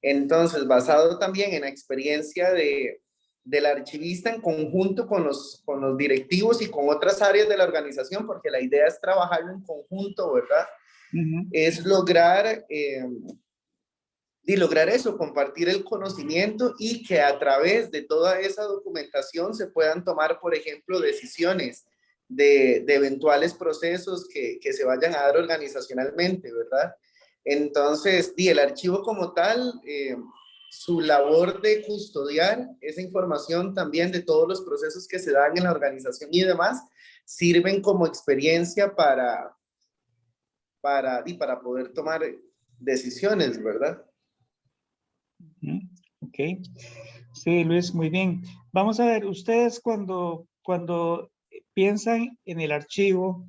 Entonces, basado también en la experiencia del archivista en conjunto con los directivos y con otras áreas de la organización, porque la idea es trabajarlo en conjunto, ¿verdad? Es lograr eso, compartir el conocimiento y que a través de toda esa documentación se puedan tomar, por ejemplo, decisiones de eventuales procesos que se vayan a dar organizacionalmente, ¿verdad? Entonces, el archivo como tal, su labor de custodiar esa información también de todos los procesos que se dan en la organización y demás, sirven como experiencia para poder tomar decisiones, ¿verdad? Ok. Sí, Luis, muy bien. Vamos a ver, ustedes cuando piensan en el archivo,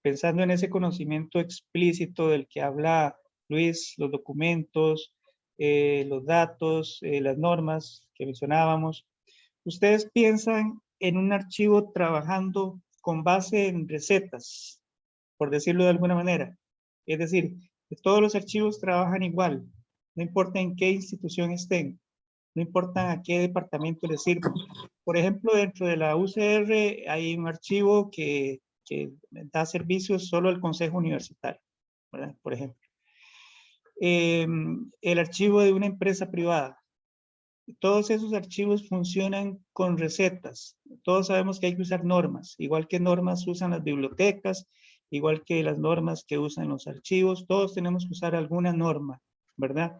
pensando en ese conocimiento explícito del que habla Luis, los documentos, los datos, las normas que mencionábamos, ustedes piensan en un archivo trabajando con base en recetas, por decirlo de alguna manera. Es decir, que todos los archivos trabajan igual, no importa en qué institución estén, no importa a qué departamento les sirva. Por ejemplo, dentro de la UCR hay un archivo que da servicios solo al Consejo Universitario, ¿verdad? Por ejemplo. El archivo de una empresa privada. Todos esos archivos funcionan con recetas. Todos sabemos que hay que usar normas, igual que normas usan las bibliotecas, igual que las normas que usan los archivos, todos tenemos que usar alguna norma, ¿verdad?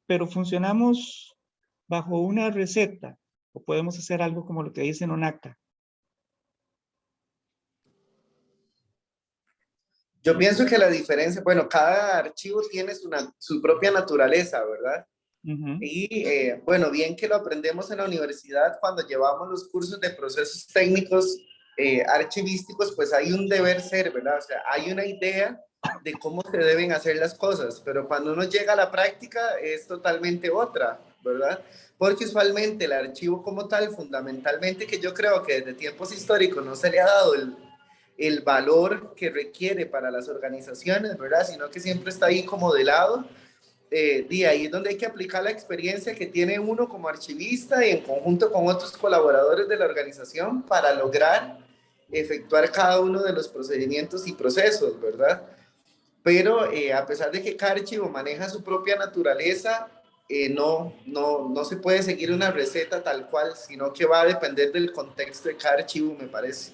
Pero funcionamos bajo una receta o podemos hacer algo como lo que dice UNACA. Yo pienso que la diferencia, bueno, cada archivo tiene su propia naturaleza, ¿verdad? Y bueno, bien que lo aprendemos en la universidad cuando llevamos los cursos de procesos técnicos archivísticos, pues hay un deber ser, ¿verdad? O sea, hay una idea de cómo se deben hacer las cosas, pero cuando uno llega a la práctica es totalmente otra, ¿verdad? Porque usualmente el archivo como tal, fundamentalmente, que yo creo que desde tiempos históricos no se le ha dado el valor que requiere para las organizaciones, ¿verdad? Sino que siempre está ahí como de lado. Y ahí es donde hay que aplicar la experiencia que tiene uno como archivista y en conjunto con otros colaboradores de la organización para lograr efectuar cada uno de los procedimientos y procesos, ¿verdad? pero a pesar de que cada archivo maneja su propia naturaleza, no se puede seguir una receta tal cual, sino que va a depender del contexto de cada archivo, me parece.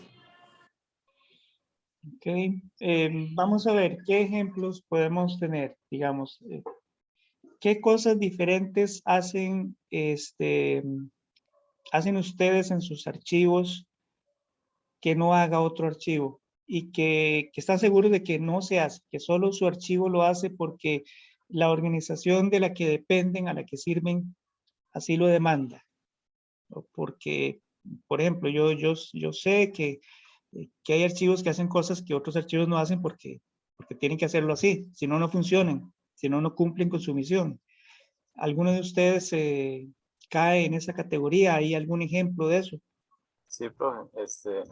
Ok, vamos a ver qué ejemplos podemos tener, digamos, qué cosas diferentes hacen, hacen ustedes en sus archivos que no haga otro archivo y que están seguros de que no se hace, que solo su archivo lo hace porque la organización de la que dependen, a la que sirven, así lo demanda. ¿No? Porque, por ejemplo, yo sé que hay archivos que hacen cosas que otros archivos no hacen porque tienen que hacerlo así, si no, no funcionan, si no, no cumplen con su misión. ¿Alguno de ustedes cae en esa categoría? ¿Hay algún ejemplo de eso? Sí, profe, yo estoy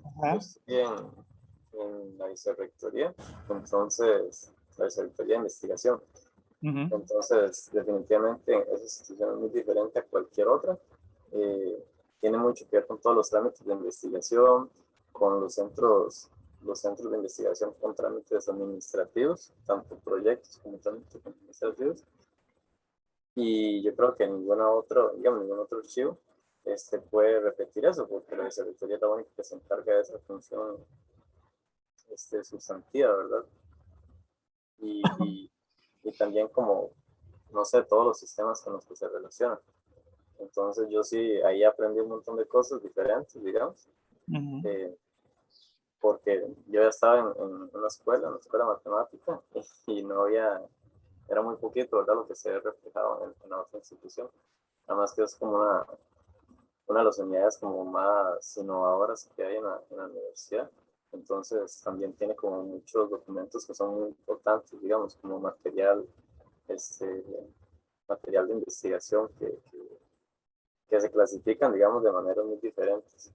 en la vicerrectoría, entonces, la vicerrectoría de investigación. Entonces, definitivamente, esa institución es muy diferente a cualquier otra. Tiene mucho que ver con todos los trámites de investigación, con los centros de investigación con trámites administrativos, tanto proyectos como trámites administrativos. Y yo creo que ningún otro archivo puede repetir eso, porque la vicerrectoría es la única que se encarga de esa función sustantiva, ¿verdad? Y también como, no sé, todos los sistemas con los que se relacionan. Entonces yo sí, ahí aprendí un montón de cosas diferentes, digamos, porque yo ya estaba en una escuela matemática, y no había, era muy poquito, ¿verdad?, lo que se ve reflejado en la otra institución. Además que es como una de las unidades como más innovadoras que hay en la universidad. Entonces también tiene como muchos documentos que son muy importantes, digamos, como material de investigación que se clasifican, digamos, de maneras muy diferentes.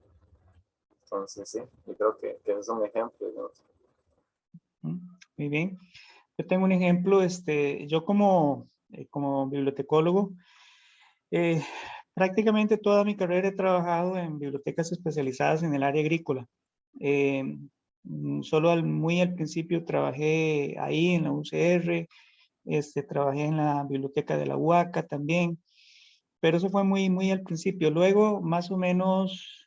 Entonces, sí, yo creo que ese es un ejemplo, digamos. Muy bien. Yo tengo un ejemplo, yo como bibliotecólogo, prácticamente toda mi carrera he trabajado en bibliotecas especializadas en el área agrícola. Solo muy al principio trabajé ahí en la UCR, trabajé en la biblioteca de la UACA también, pero eso fue muy al principio. Luego, más o menos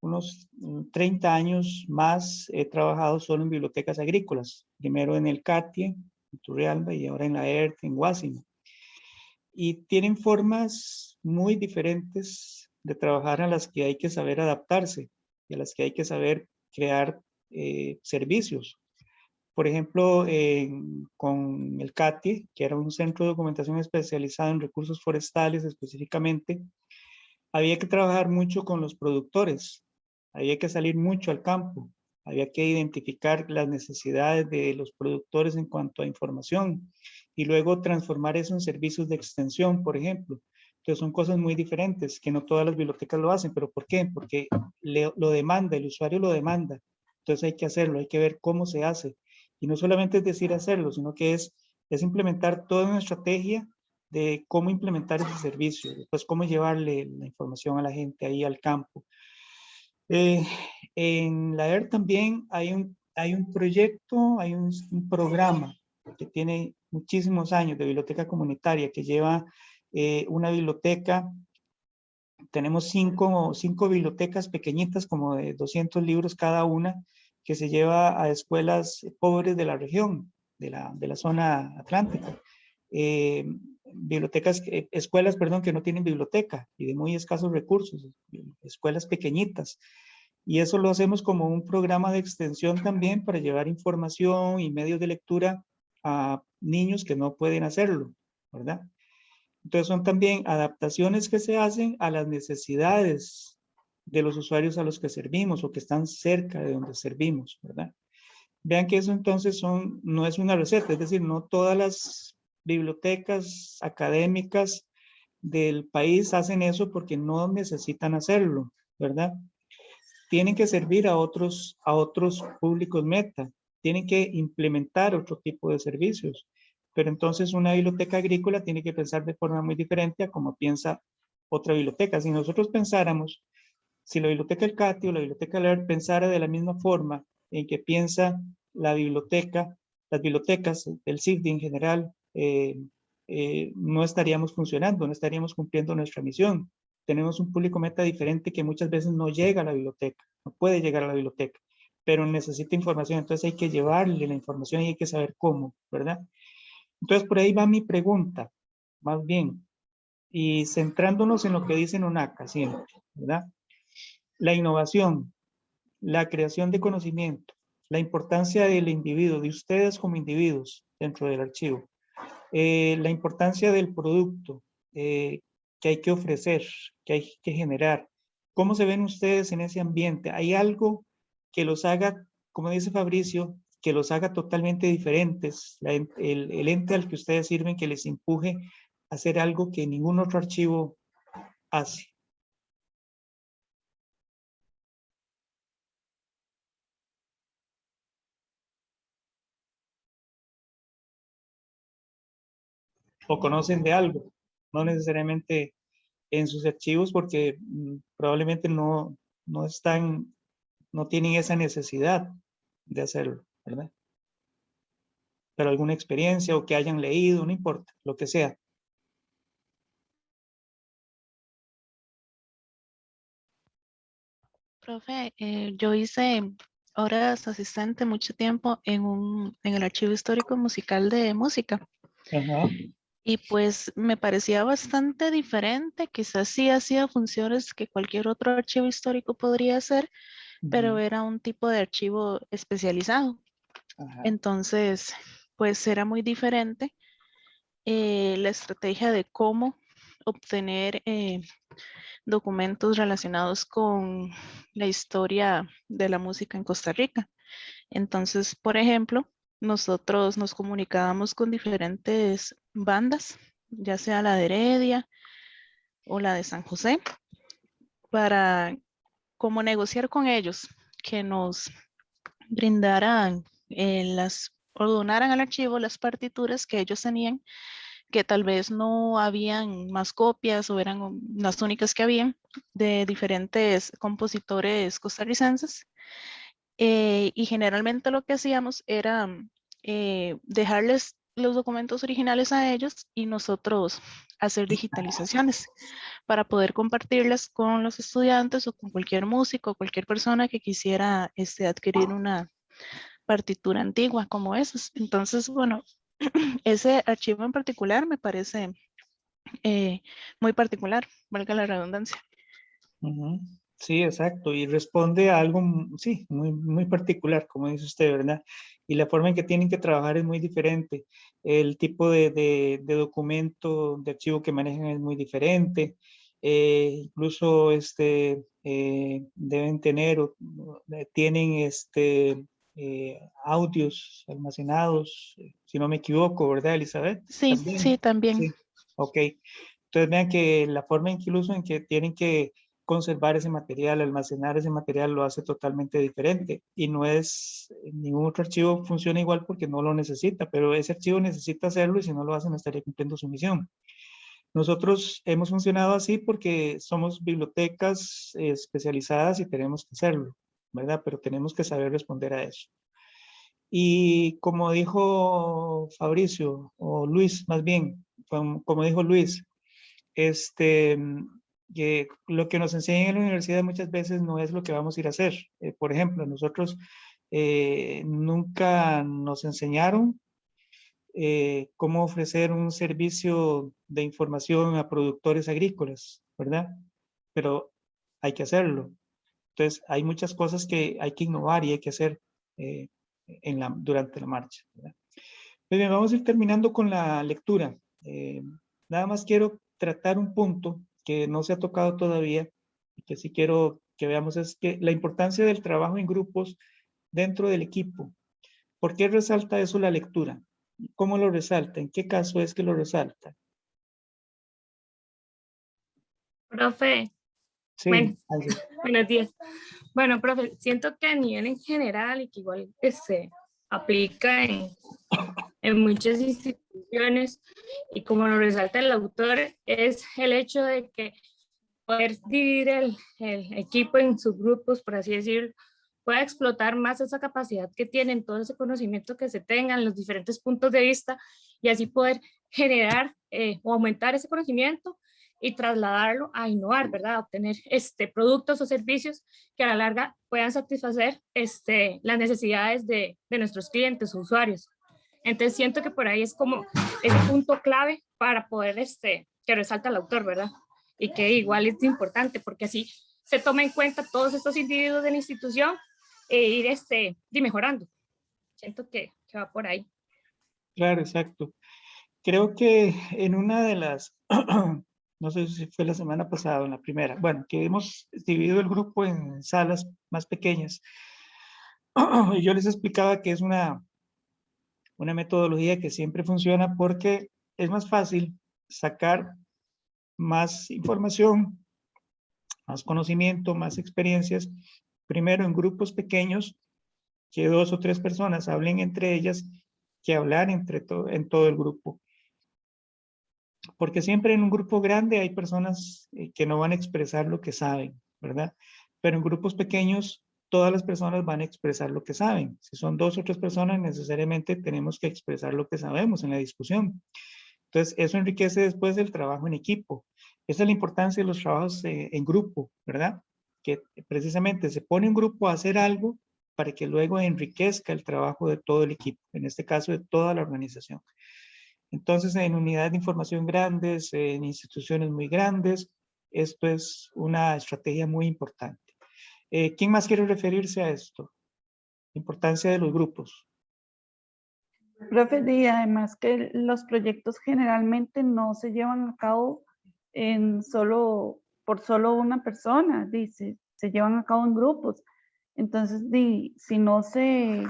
unos 30 años más, he trabajado solo en bibliotecas agrícolas, primero en el CATIE, en Turrialba, y ahora en la ERT, en Guásimo. Y tienen formas muy diferentes de trabajar a las que hay que saber adaptarse y a las que hay que saber crear servicios. Por ejemplo, con el CATIE, que era un centro de documentación especializado en recursos forestales específicamente, había que trabajar mucho con los productores, había que salir mucho al campo, había que identificar las necesidades de los productores en cuanto a información y luego transformar eso en servicios de extensión, por ejemplo. Entonces son cosas muy diferentes que no todas las bibliotecas lo hacen, pero ¿por qué? Porque lo demanda, el usuario lo demanda. Entonces hay que hacerlo, hay que ver cómo se hace. Y no solamente es decir hacerlo, sino que es implementar toda una estrategia de cómo implementar ese servicio, después cómo llevarle la información a la gente ahí al campo. En la ERT también hay un proyecto, hay un programa que tiene muchísimos años de biblioteca comunitaria que lleva una biblioteca. Tenemos cinco bibliotecas pequeñitas, como de 200 libros cada una, que se lleva a escuelas pobres de la región, de la zona atlántica. Escuelas, perdón, que no tienen biblioteca y de muy escasos recursos, escuelas pequeñitas. Y eso lo hacemos como un programa de extensión también para llevar información y medios de lectura a niños que no pueden hacerlo, ¿verdad? Entonces son también adaptaciones que se hacen a las necesidades de los usuarios a los que servimos o que están cerca de donde servimos, ¿verdad? Vean que eso entonces no es una receta, es decir, no todas las bibliotecas académicas del país hacen eso porque no necesitan hacerlo, ¿verdad? Tienen que servir a otros públicos meta, tienen que implementar otro tipo de servicios. Pero entonces una biblioteca agrícola tiene que pensar de forma muy diferente a como piensa otra biblioteca. Si nosotros pensáramos, si la biblioteca del CATI o la biblioteca LER pensara de la misma forma en que piensa la biblioteca las bibliotecas, el CIFDI en general, no estaríamos funcionando, no estaríamos cumpliendo nuestra misión. Tenemos un público meta diferente que muchas veces no llega a la biblioteca, no puede llegar a la biblioteca, pero necesita información, entonces hay que llevarle la información y hay que saber cómo, ¿verdad? Entonces por ahí va mi pregunta, más bien, y centrándonos en lo que dice NONACA siempre, ¿verdad? La innovación, la creación de conocimiento, la importancia del individuo, de ustedes como individuos dentro del archivo, la importancia del producto que hay que ofrecer, que hay que generar. ¿Cómo se ven ustedes en ese ambiente? ¿Hay algo que los haga, como dice Fabricio, que los haga totalmente diferentes? El ente al que ustedes sirven que les empuje a hacer algo que ningún otro archivo hace. O conocen de algo, no necesariamente en sus archivos porque probablemente no están, no tienen esa necesidad de hacerlo, ¿verdad? Pero alguna experiencia o que hayan leído, no importa, lo que sea. Profe, yo hice horas asistente mucho tiempo en el Archivo Histórico Musical de Música. Ajá. Y pues me parecía bastante diferente, quizás sí hacía funciones que cualquier otro archivo histórico podría hacer, pero era un tipo de archivo especializado. Ajá. Entonces, pues era muy diferente la estrategia de cómo obtener documentos relacionados con la historia de la música en Costa Rica. Entonces, por ejemplo, nosotros nos comunicábamos con diferentes bandas, ya sea la de Heredia o la de San José, para como negociar con ellos que nos brindaran o donaran al archivo las partituras que ellos tenían, que tal vez no habían más copias o eran las únicas que habían de diferentes compositores costarricenses. Y generalmente lo que hacíamos era dejarles los documentos originales a ellos y nosotros hacer digitalizaciones para poder compartirlas con los estudiantes o con cualquier músico o cualquier persona que quisiera adquirir una partitura antigua como esas. Entonces, bueno, ese archivo en particular me parece muy particular, valga la redundancia. Uh-huh. Sí, exacto, y responde a algo, sí, muy particular, como dice usted, ¿verdad? Y la forma en que tienen que trabajar es muy diferente, el tipo de documento, de archivo que manejan es muy diferente, incluso deben tener, tienen audios almacenados, si no me equivoco, ¿verdad, Elizabeth? Sí, ¿También? sí, también. Sí, ok. Entonces vean que la forma incluso en que tienen que conservar ese material, almacenar ese material lo hace totalmente diferente y no es, ningún otro archivo funciona igual porque no lo necesita, pero ese archivo necesita hacerlo y si no lo hace no estaría cumpliendo su misión. Nosotros hemos funcionado así porque somos bibliotecas especializadas y tenemos que hacerlo, ¿verdad? Pero tenemos que saber responder a eso. Y como dijo Fabricio, o Luis más bien, como dijo Luis, que lo que nos enseñan en la universidad muchas veces no es lo que vamos a ir a hacer. Por ejemplo, nosotros nunca nos enseñaron cómo ofrecer un servicio de información a productores agrícolas, ¿verdad? Pero hay que hacerlo. Entonces, hay muchas cosas que hay que innovar y hay que hacer durante la marcha, ¿verdad? Muy bien, vamos a ir terminando con la lectura. Nada más quiero tratar un punto que no se ha tocado todavía y que sí quiero que veamos es que la importancia del trabajo en grupos dentro del equipo. ¿Por qué resalta eso la lectura? ¿Cómo lo resalta? ¿En qué caso es que lo resalta? Profe, Sí, bueno, buenos días. Bueno, profe, siento que a nivel en general y que igual se aplica en muchas instituciones y como lo resalta el autor, es el hecho de que poder dividir el equipo en subgrupos, por así decirlo, pueda explotar más esa capacidad que tienen, todo ese conocimiento que se tengan, los diferentes puntos de vista, y así poder generar o aumentar ese conocimiento y trasladarlo a innovar, ¿verdad? A obtener productos o servicios que a la larga puedan satisfacer las necesidades de nuestros clientes o usuarios. Entonces siento que por ahí es como ese punto clave para poder, que resalta el autor, ¿verdad? Y que igual es importante porque así se toma en cuenta todos estos individuos de la institución e ir mejorando. Siento que va por ahí. Claro, exacto. Creo que en una de las, no sé si fue la semana pasada o en la primera, bueno, que hemos dividido el grupo en salas más pequeñas. Y yo les explicaba que es una metodología que siempre funciona porque es más fácil sacar más información, más conocimiento, más experiencias, primero en grupos pequeños, que 2 o 3 personas hablen entre ellas, que hablar en todo el grupo. Porque siempre en un grupo grande hay personas que no van a expresar lo que saben, ¿verdad? Pero en grupos pequeños, todas las personas van a expresar lo que saben. Si son 2 o 3 personas, necesariamente tenemos que expresar lo que sabemos en la discusión. Entonces, eso enriquece después el trabajo en equipo. Esa es la importancia de los trabajos en grupo, ¿verdad? Que precisamente se pone un grupo a hacer algo para que luego enriquezca el trabajo de todo el equipo, en este caso de toda la organización. Entonces, en unidades de información grandes, en instituciones muy grandes, esto es una estrategia muy importante. ¿Quién más quiere referirse a esto? Importancia de los grupos. Profe, y además que los proyectos generalmente no se llevan a cabo por solo una persona, dice, se llevan a cabo en grupos. Entonces, si no se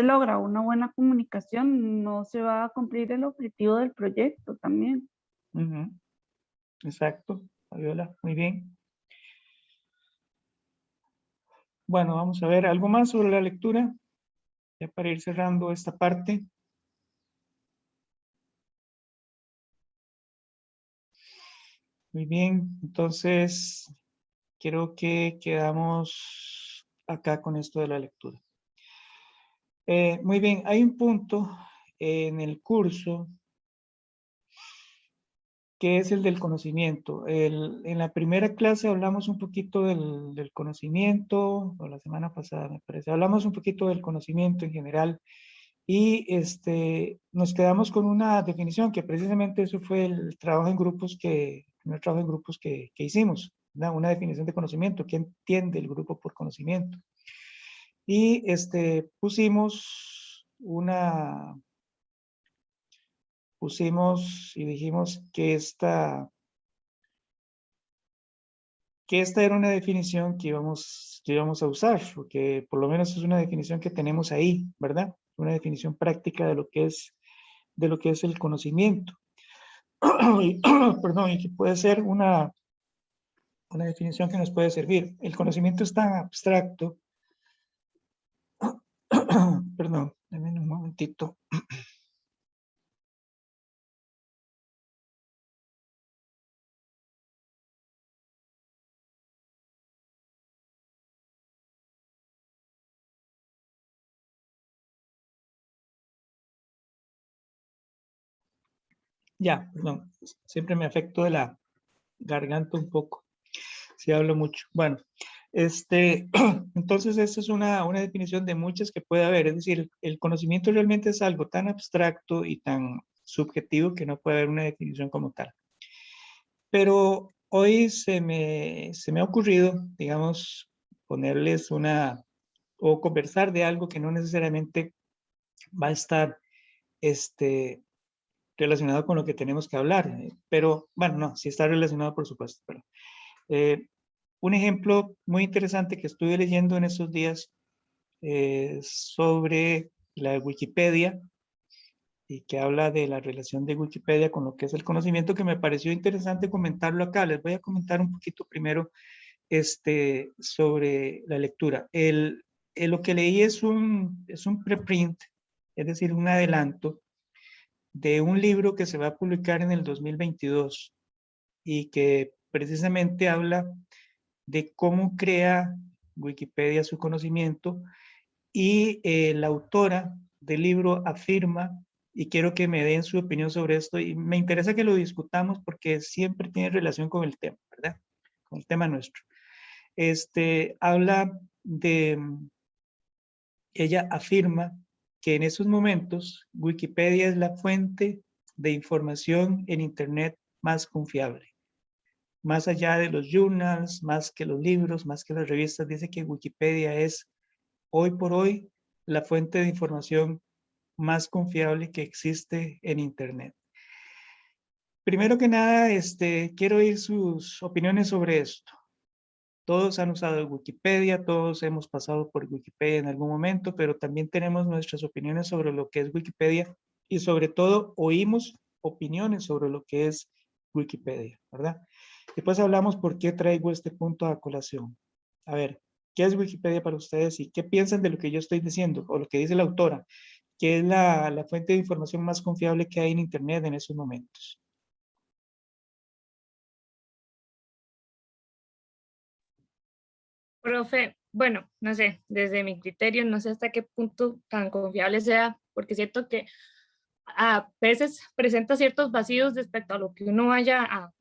logra una buena comunicación, no se va a cumplir el objetivo del proyecto también. Exacto, Fabiola, muy bien. Bueno, vamos a ver algo más sobre la lectura, ya para ir cerrando esta parte. Muy bien, entonces creo que quedamos acá con esto de la lectura. Muy bien, hay un punto en el curso que es el del conocimiento. En la primera clase hablamos un poquito del conocimiento, o la semana pasada me parece, hablamos un poquito del conocimiento en general y nos quedamos con una definición que precisamente eso fue el trabajo en grupos que hicimos, ¿no? Una definición de conocimiento, ¿qué entiende el grupo por conocimiento? Y pusimos y dijimos que esta era una definición que íbamos a usar, porque por lo menos es una definición que tenemos ahí, ¿verdad? Una definición práctica de lo que es el conocimiento. Perdón, y que puede ser una definición que nos puede servir. El conocimiento es tan abstracto. Perdón, denme un momentito. Ya, perdón, siempre me afecto de la garganta un poco, si hablo mucho. Bueno, entonces esta es una definición de muchas que puede haber, es decir, el conocimiento realmente es algo tan abstracto y tan subjetivo que no puede haber una definición como tal. Pero hoy se me ha ocurrido, digamos, ponerles o conversar de algo que no necesariamente va a estar, relacionado con lo que tenemos que hablar, pero bueno, no, sí está relacionado por supuesto, pero un ejemplo muy interesante que estuve leyendo en estos días sobre la Wikipedia y que habla de la relación de Wikipedia con lo que es el conocimiento, que me pareció interesante comentarlo acá. Les voy a comentar un poquito primero sobre la lectura. Lo que leí es un preprint, es decir, un adelanto de un libro que se va a publicar en el 2022 y que precisamente habla de cómo crea Wikipedia su conocimiento, y la autora del libro afirma, y quiero que me den su opinión sobre esto, y me interesa que lo discutamos porque siempre tiene relación con el tema, ¿verdad? Con el tema nuestro. Habla de, ella afirma que en esos momentos Wikipedia es la fuente de información en Internet más confiable. Más allá de los journals, más que los libros, más que las revistas, dice que Wikipedia es hoy por hoy la fuente de información más confiable que existe en Internet. Primero que nada, quiero oír sus opiniones sobre esto. Todos han usado Wikipedia, todos hemos pasado por Wikipedia en algún momento, pero también tenemos nuestras opiniones sobre lo que es Wikipedia y sobre todo oímos opiniones sobre lo que es Wikipedia, ¿verdad? Después hablamos por qué traigo este punto a colación. A ver, ¿qué es Wikipedia para ustedes y qué piensan de lo que yo estoy diciendo o lo que dice la autora, que es la fuente de información más confiable que hay en Internet en esos momentos? Profe, bueno, no sé, desde mi criterio, no sé hasta qué punto tan confiable sea, porque siento que a veces presenta ciertos vacíos respecto a lo que uno vaya a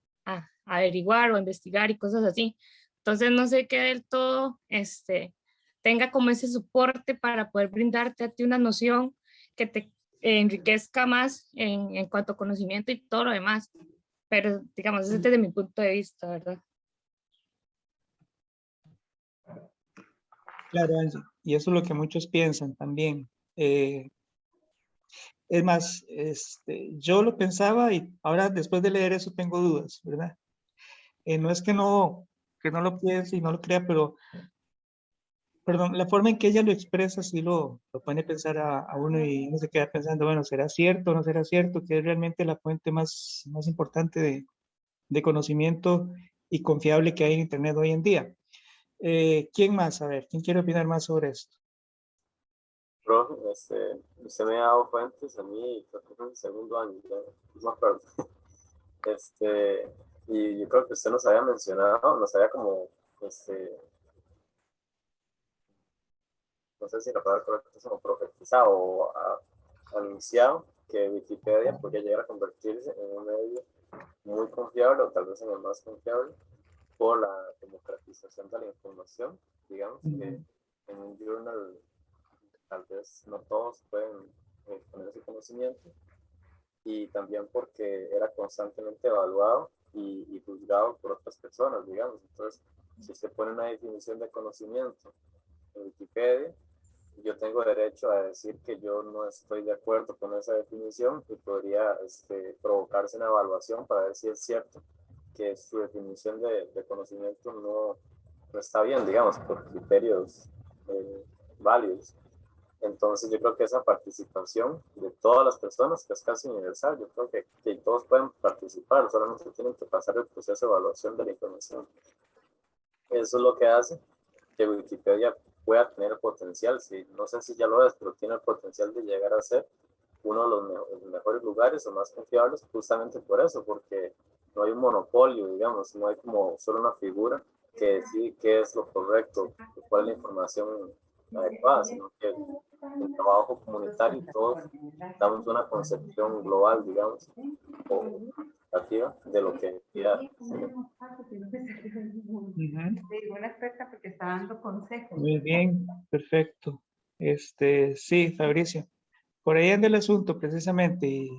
averiguar o investigar y cosas así. Entonces no sé qué del todo tenga como ese soporte para poder brindarte a ti una noción que te enriquezca más en cuanto a conocimiento y todo lo demás. Pero digamos, ese es desde mi punto de vista, ¿verdad? Claro, Angie, y eso es lo que muchos piensan también. Es más, yo lo pensaba y ahora después de leer eso tengo dudas, ¿verdad? No es que no lo piense y no lo crea, pero, perdón, la forma en que ella lo expresa sí lo pone a pensar a uno y uno se queda pensando, bueno, ¿será cierto o no será cierto? Que es realmente la fuente más importante de conocimiento y confiable que hay en Internet hoy en día. ¿Quién más? A ver, ¿quién quiere opinar más sobre esto? Profe, usted me ha dado fuentes a mí, creo que fue en el segundo año, ya no me acuerdo. Y yo creo que usted nos había mencionado, nos había como, no sé si la palabra correcta es como profetizado o anunciado que Wikipedia podría llegar a convertirse en un medio muy confiable o tal vez en el más confiable por la democratización de la información. Digamos que en un journal tal vez no todos pueden tener ese conocimiento, y también porque era constantemente evaluado y juzgado por otras personas, digamos. Entonces, si se pone una definición de conocimiento en Wikipedia, yo tengo derecho a decir que yo no estoy de acuerdo con esa definición y podría provocarse una evaluación para ver si es cierto que su definición de conocimiento no está bien, digamos, por criterios válidos. Entonces yo creo que esa participación de todas las personas, que es casi universal, yo creo que todos pueden participar, solamente tienen que pasar el proceso de evaluación de la información. Eso es lo que hace que Wikipedia pueda tener potencial, sí, no sé si ya lo es, pero tiene el potencial de llegar a ser uno de los mejores lugares o más confiables, justamente por eso, porque no hay un monopolio, digamos, no hay como solo una figura que decide qué es lo correcto, cuál es la información adecuada, sino que el trabajo comunitario y todos damos una concepción global, digamos, o activa de lo que ya. Una experta porque está dando consejos. Muy bien, perfecto. Sí, Fabricio, por ahí anda el asunto precisamente y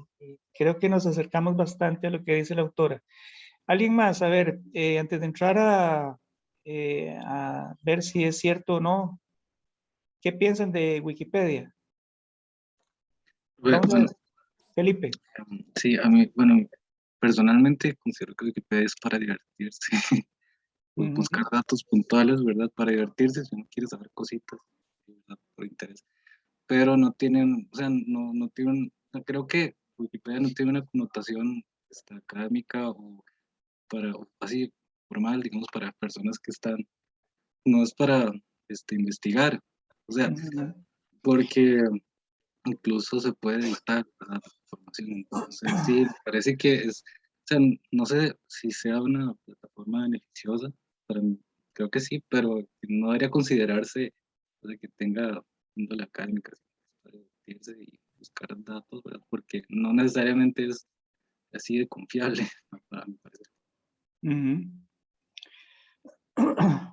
creo que nos acercamos bastante a lo que dice la autora. ¿Alguien más? A ver, antes de entrar a ver si es cierto o no, ¿qué piensan de Wikipedia? Vamos a ver, Felipe. Sí, a mí, bueno, personalmente considero que Wikipedia es para divertirse. Buscar datos puntuales, ¿verdad? Para divertirse, si uno quiere saber cositas, ¿verdad? Por interés. Pero no tienen, o sea, no tienen, creo que Wikipedia no tiene una connotación académica o así formal, digamos, para personas que están, no es para investigar, o sea, porque incluso se puede editar, ¿verdad? Información. Entonces, sí, parece que es, o sea, no sé si sea una plataforma beneficiosa para creo que sí, pero no debería considerarse de que tenga índole académica, para divertirse y buscar datos, ¿verdad? Porque no necesariamente es así de confiable, a mi parecer.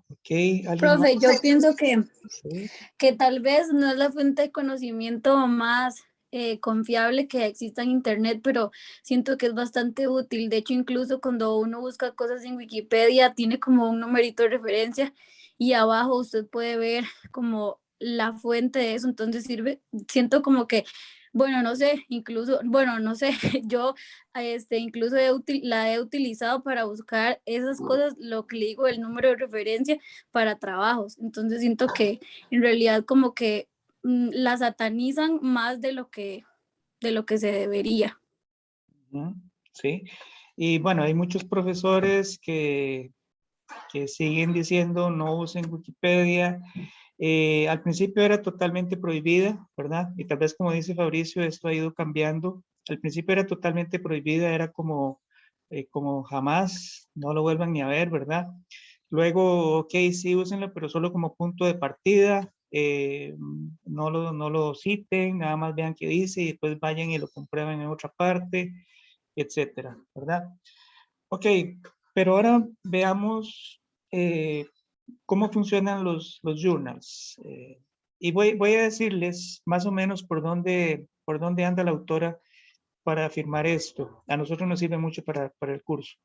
Ok, ¿alguien más? Profe, yo pienso Sí. que tal vez no es la fuente de conocimiento más confiable que exista en Internet, pero siento que es bastante útil. De hecho, incluso cuando uno busca cosas en Wikipedia, tiene como un numerito de referencia y abajo usted puede ver como la fuente de eso. Entonces sirve, siento como que, bueno, no sé, incluso, bueno, no sé, yo incluso la he utilizado para buscar esas cosas, lo que le digo, el número de referencia para trabajos. Entonces siento que en realidad como que la satanizan más de lo que se debería. Sí, y bueno, hay muchos profesores que siguen diciendo no usen Wikipedia. Al principio era totalmente prohibida, ¿verdad? Y tal vez como dice Fabricio, esto ha ido cambiando. Al principio era totalmente prohibida, era como jamás, no lo vuelvan ni a ver, ¿verdad? Luego, ok, sí, úsenlo, pero solo como punto de partida. No lo citen, nada más vean qué dice y después vayan y lo comprueben en otra parte, etcétera, ¿verdad? Ok, pero ahora veamos cómo funcionan los journals. Y voy a decirles más o menos por dónde anda la autora para afirmar esto. A nosotros nos sirve mucho para el curso.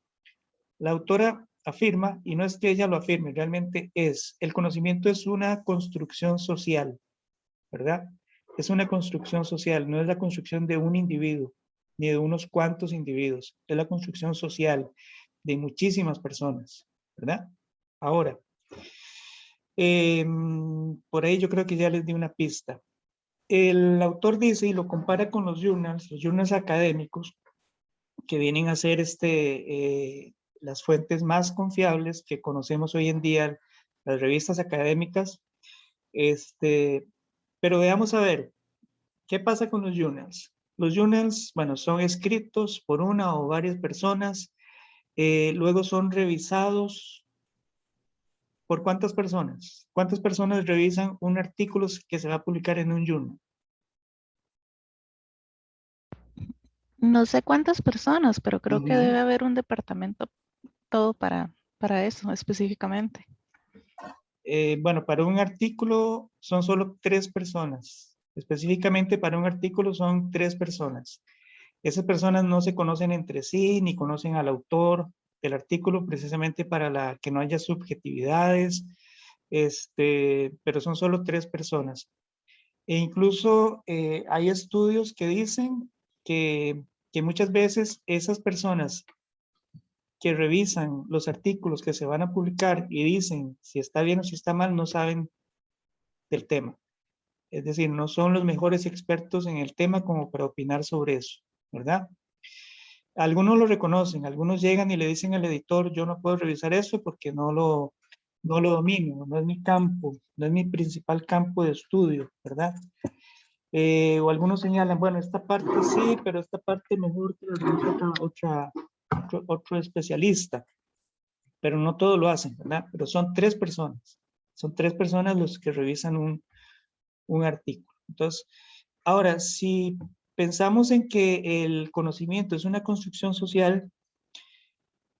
La autora afirma, y no es que ella lo afirme, realmente el conocimiento es una construcción social, ¿verdad? Es una construcción social, no es la construcción de un individuo, ni de unos cuantos individuos, es la construcción social de muchísimas personas, ¿verdad? Ahora, por ahí yo creo que ya les di una pista. El autor dice y lo compara con los journals académicos, que vienen a ser las fuentes más confiables que conocemos hoy en día, las revistas académicas. Pero veamos a ver, ¿qué pasa con los journals? Los journals, bueno, son escritos por una o varias personas, luego son revisados por ¿cuántas personas? ¿Cuántas personas revisan un artículo que se va a publicar en un journal? No sé cuántas personas, pero creo que debe haber un departamento todo para eso específicamente. Bueno, para un artículo son solo 3 personas. Específicamente para un artículo son 3 personas. Esas personas no se conocen entre sí, ni conocen al autor del artículo, precisamente para que no haya subjetividades, pero son solo 3 personas. E incluso hay estudios que dicen que muchas veces esas personas que revisan los artículos que se van a publicar y dicen si está bien o si está mal, no saben del tema. Es decir, no son los mejores expertos en el tema como para opinar sobre eso, ¿verdad? Algunos lo reconocen, algunos llegan y le dicen al editor, yo no puedo revisar eso porque no lo domino, no es mi campo, no es mi principal campo de estudio, ¿verdad? O algunos señalan, bueno, esta parte sí, pero esta parte mejor que lo revise otro especialista, pero no todos lo hacen, ¿verdad? Pero son 3 personas, los que revisan un artículo. Entonces, ahora, si pensamos en que el conocimiento es una construcción social,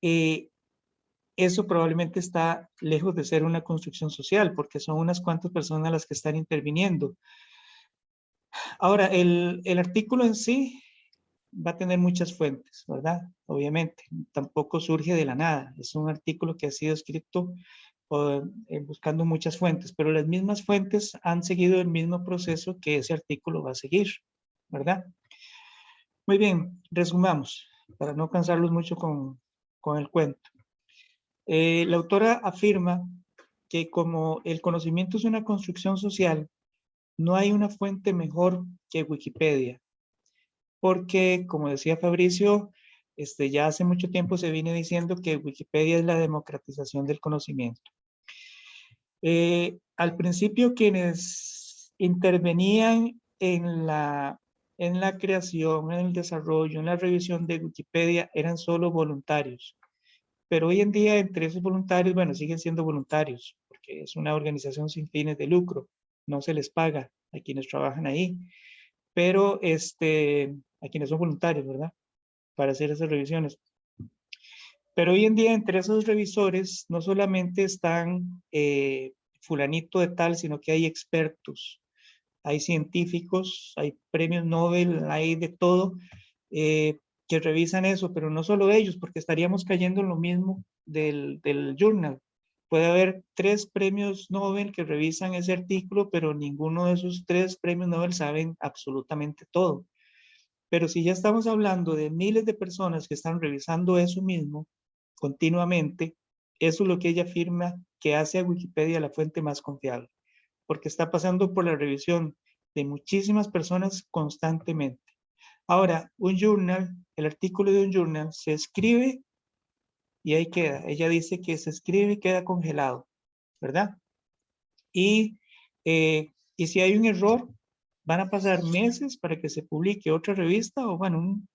eso probablemente está lejos de ser una construcción social, porque son unas cuantas personas las que están interviniendo. Ahora, el artículo en sí va a tener muchas fuentes, ¿verdad? Obviamente, tampoco surge de la nada. Es un artículo que ha sido escrito buscando muchas fuentes, pero las mismas fuentes han seguido el mismo proceso que ese artículo va a seguir, ¿verdad? Muy bien, resumamos, para no cansarlos mucho con el cuento. La autora afirma que como el conocimiento es una construcción social, no hay una fuente mejor que Wikipedia, porque, como decía Fabricio, ya hace mucho tiempo se viene diciendo que Wikipedia es la democratización del conocimiento. Al principio, quienes intervenían en la creación, en el desarrollo, en la revisión de Wikipedia eran solo voluntarios, pero hoy en día entre esos voluntarios, bueno, siguen siendo voluntarios, porque es una organización sin fines de lucro, no se les paga a quienes trabajan ahí, pero a quienes son voluntarios, ¿verdad? Para hacer esas revisiones. Pero hoy en día entre esos revisores no solamente están fulanito de tal, sino que hay expertos, hay científicos, hay premios Nobel, hay de todo que revisan eso, pero no solo ellos, porque estaríamos cayendo en lo mismo del journal. Puede haber 3 premios Nobel que revisan ese artículo, pero ninguno de esos 3 premios Nobel saben absolutamente todo. Pero si ya estamos hablando de miles de personas que están revisando eso mismo continuamente, eso es lo que ella afirma que hace a Wikipedia la fuente más confiable, porque está pasando por la revisión de muchísimas personas constantemente. Ahora, un journal, el artículo de un journal se escribe y ahí queda. Ella dice que se escribe y queda congelado, ¿verdad? Y si hay un error, van a pasar meses para que se publique otra revista, o bueno, un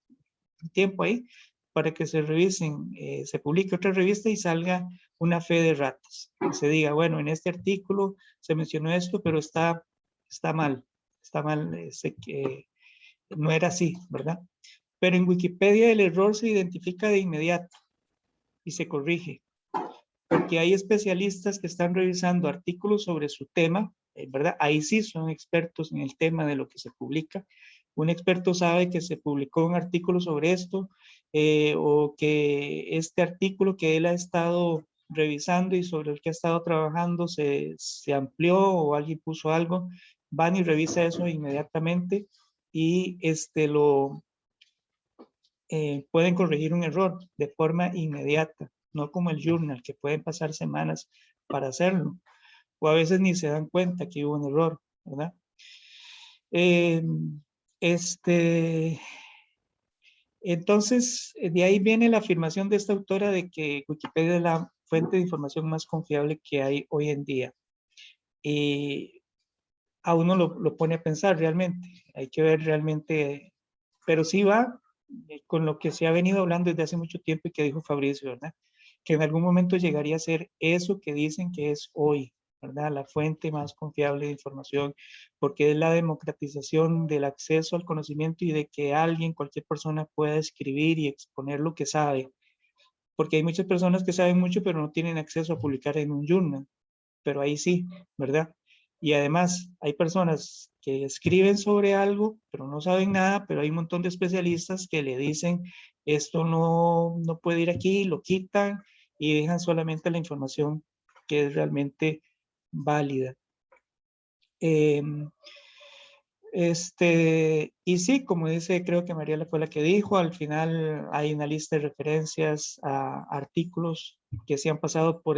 tiempo ahí, para que se revisen, se publique otra revista y salga una fe de ratas. Que se diga, bueno, en este artículo se mencionó esto, pero está mal, no era así, ¿verdad? Pero en Wikipedia el error se identifica de inmediato y se corrige, porque hay especialistas que están revisando artículos sobre su tema, ¿verdad? Ahí sí son expertos en el tema de lo que se publica. Un experto sabe que se publicó un artículo sobre esto, o que este artículo que él ha estado revisando y sobre el que ha estado trabajando se amplió o alguien puso algo, van y revisa eso inmediatamente y pueden corregir un error de forma inmediata, no como el journal, que pueden pasar semanas para hacerlo, o a veces ni se dan cuenta que hubo un error, ¿verdad? Entonces, de ahí viene la afirmación de esta autora de que Wikipedia es la fuente de información más confiable que hay hoy en día. Y a uno lo pone a pensar realmente, hay que ver realmente, pero sí va con lo que se ha venido hablando desde hace mucho tiempo y que dijo Fabricio, ¿verdad? Que en algún momento llegaría a ser eso que dicen que es hoy, ¿verdad? La fuente más confiable de información, porque es la democratización del acceso al conocimiento y de que alguien, cualquier persona pueda escribir y exponer lo que sabe. Porque hay muchas personas que saben mucho, pero no tienen acceso a publicar en un journal, pero ahí sí, ¿verdad? Y además hay personas que escriben sobre algo, pero no saben nada, pero hay un montón de especialistas que le dicen, esto no puede ir aquí, lo quitan y dejan solamente la información que es realmente válida. Y sí, como dice, creo que Mariela fue la que dijo, al final hay una lista de referencias a artículos que se han pasado por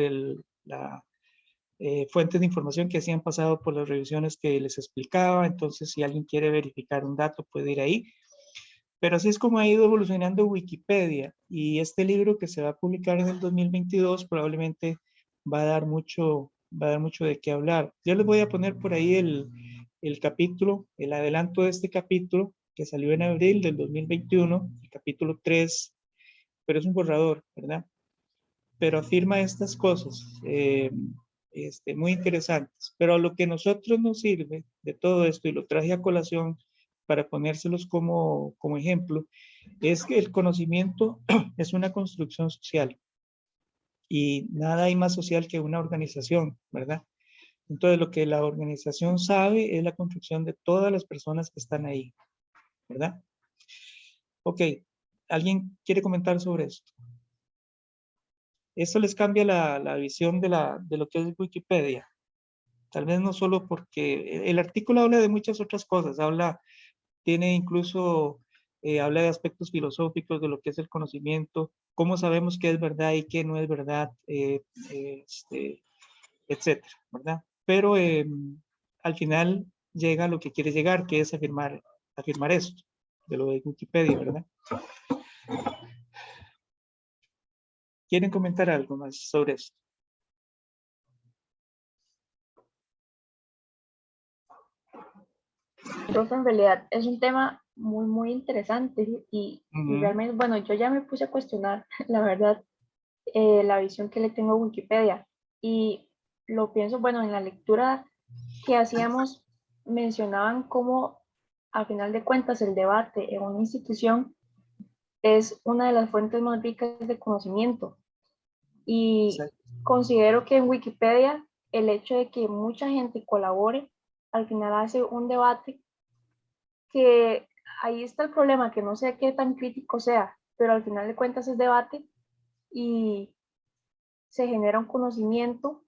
fuentes de información que sí han pasado por las revisiones que les explicaba. Entonces, si alguien quiere verificar un dato, puede ir ahí. Pero así es como ha ido evolucionando Wikipedia, y este libro que se va a publicar en el 2022 probablemente va a dar mucho de qué hablar. Yo les voy a poner por ahí el capítulo, el adelanto de este capítulo que salió en abril del 2021, el capítulo 3, pero es un borrador, ¿verdad? Pero afirma estas cosas muy interesantes. Pero a lo que a nosotros nos sirve de todo esto, y lo traje a colación para ponérselos como ejemplo, es que el conocimiento es una construcción social y nada hay más social que una organización, ¿verdad? Entonces lo que la organización sabe es la construcción de todas las personas que están ahí, ¿verdad? Ok, ¿alguien quiere comentar sobre esto? Eso les cambia la visión de lo que es Wikipedia. Tal vez no solo porque el artículo habla de muchas otras cosas, tiene incluso, habla de aspectos filosóficos de lo que es el conocimiento, cómo sabemos qué es verdad y qué no es verdad, etcétera, ¿verdad? Pero al final llega a lo que quiere llegar, que es afirmar esto, de lo de Wikipedia, ¿verdad? ¿Quieren comentar algo más sobre esto? Profe, en realidad es un tema muy, muy interesante y realmente, bueno, yo ya me puse a cuestionar, la verdad, la visión que le tengo a Wikipedia. Y lo pienso, bueno, en la lectura que hacíamos, mencionaban cómo, a final de cuentas, el debate en una institución es una de las fuentes más ricas de conocimiento. Y considero que en Wikipedia el hecho de que mucha gente colabore, al final hace un debate que ahí está el problema, que no sé qué tan crítico sea, pero al final de cuentas es debate y se genera un conocimiento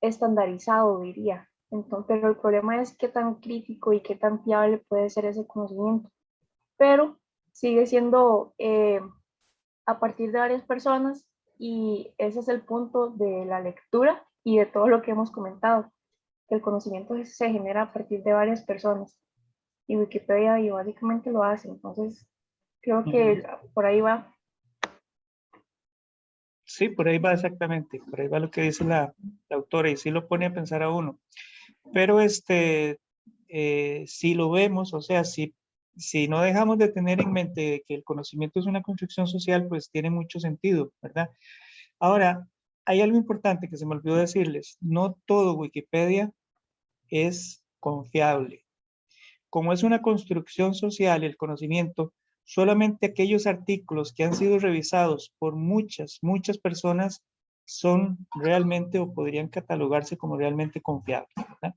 estandarizado, diría. Entonces, pero el problema es qué tan crítico y qué tan fiable puede ser ese conocimiento. Pero sigue siendo a partir de varias personas y ese es el punto de la lectura y de todo lo que hemos comentado, que el conocimiento se genera a partir de varias personas y Wikipedia y básicamente lo hace. Entonces, creo que por ahí va. Sí, por ahí va exactamente, por ahí va lo que dice la autora y sí lo pone a pensar a uno. Pero si lo vemos, o sea, si no dejamos de tener en mente que el conocimiento es una construcción social, pues tiene mucho sentido, ¿verdad? Ahora, hay algo importante que se me olvidó decirles, no todo Wikipedia es confiable. Como es una construcción social, el conocimiento, solamente aquellos artículos que han sido revisados por muchas personas son realmente o podrían catalogarse como realmente confiables, ¿verdad?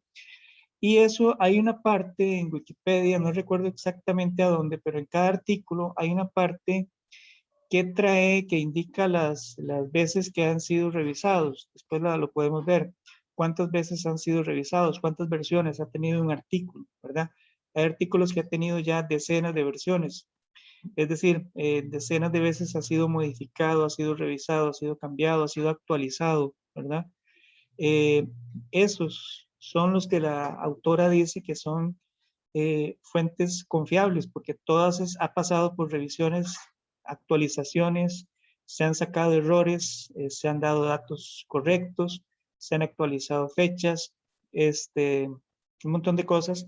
Y eso hay una parte en Wikipedia, no recuerdo exactamente a dónde, pero en cada artículo hay una parte que indica las veces que han sido revisados. Después lo podemos ver. Cuántas veces han sido revisados, cuántas versiones ha tenido un artículo, ¿verdad? Hay artículos que ha tenido ya decenas de versiones. Es decir, decenas de veces ha sido modificado, ha sido revisado, ha sido cambiado, ha sido actualizado, ¿verdad? Esos son los que la autora dice que son fuentes confiables, porque todas ha pasado por revisiones, actualizaciones, se han sacado errores, se han dado datos correctos, se han actualizado fechas, un montón de cosas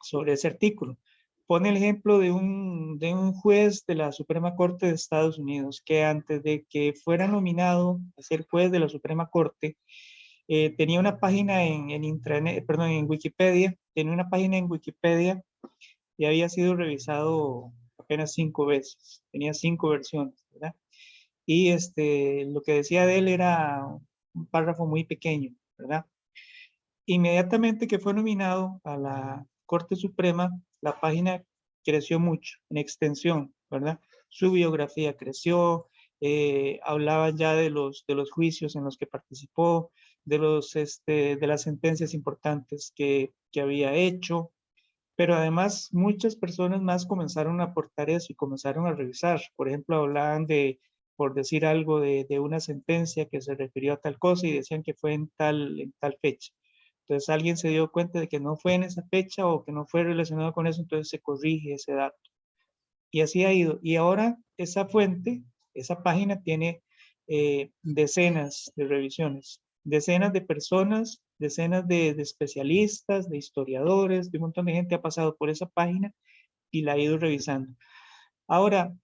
sobre ese artículo. Pone el ejemplo de un juez de la Suprema Corte de Estados Unidos que antes de que fuera nominado a ser juez de la Suprema Corte, tenía una página en Wikipedia, tenía una página en Wikipedia y había sido revisado apenas 5 veces, tenía 5 versiones, ¿verdad? Y lo que decía de él era un párrafo muy pequeño, ¿verdad? Inmediatamente que fue nominado a la Corte Suprema, la página creció mucho en extensión, ¿verdad? Su biografía creció, hablaba ya de los juicios en los que participó, de las sentencias importantes que había hecho, pero además muchas personas más comenzaron a aportar eso y comenzaron a revisar. Por ejemplo, hablaban por decir algo, de una sentencia que se refirió a tal cosa y decían que fue en tal fecha. Entonces alguien se dio cuenta de que no fue en esa fecha o que no fue relacionado con eso, entonces se corrige ese dato. Y así ha ido. Y ahora esa fuente, esa página tiene decenas de revisiones, decenas de personas, decenas de especialistas, de historiadores, de un montón de gente ha pasado por esa página y la ha ido revisando. Ahora,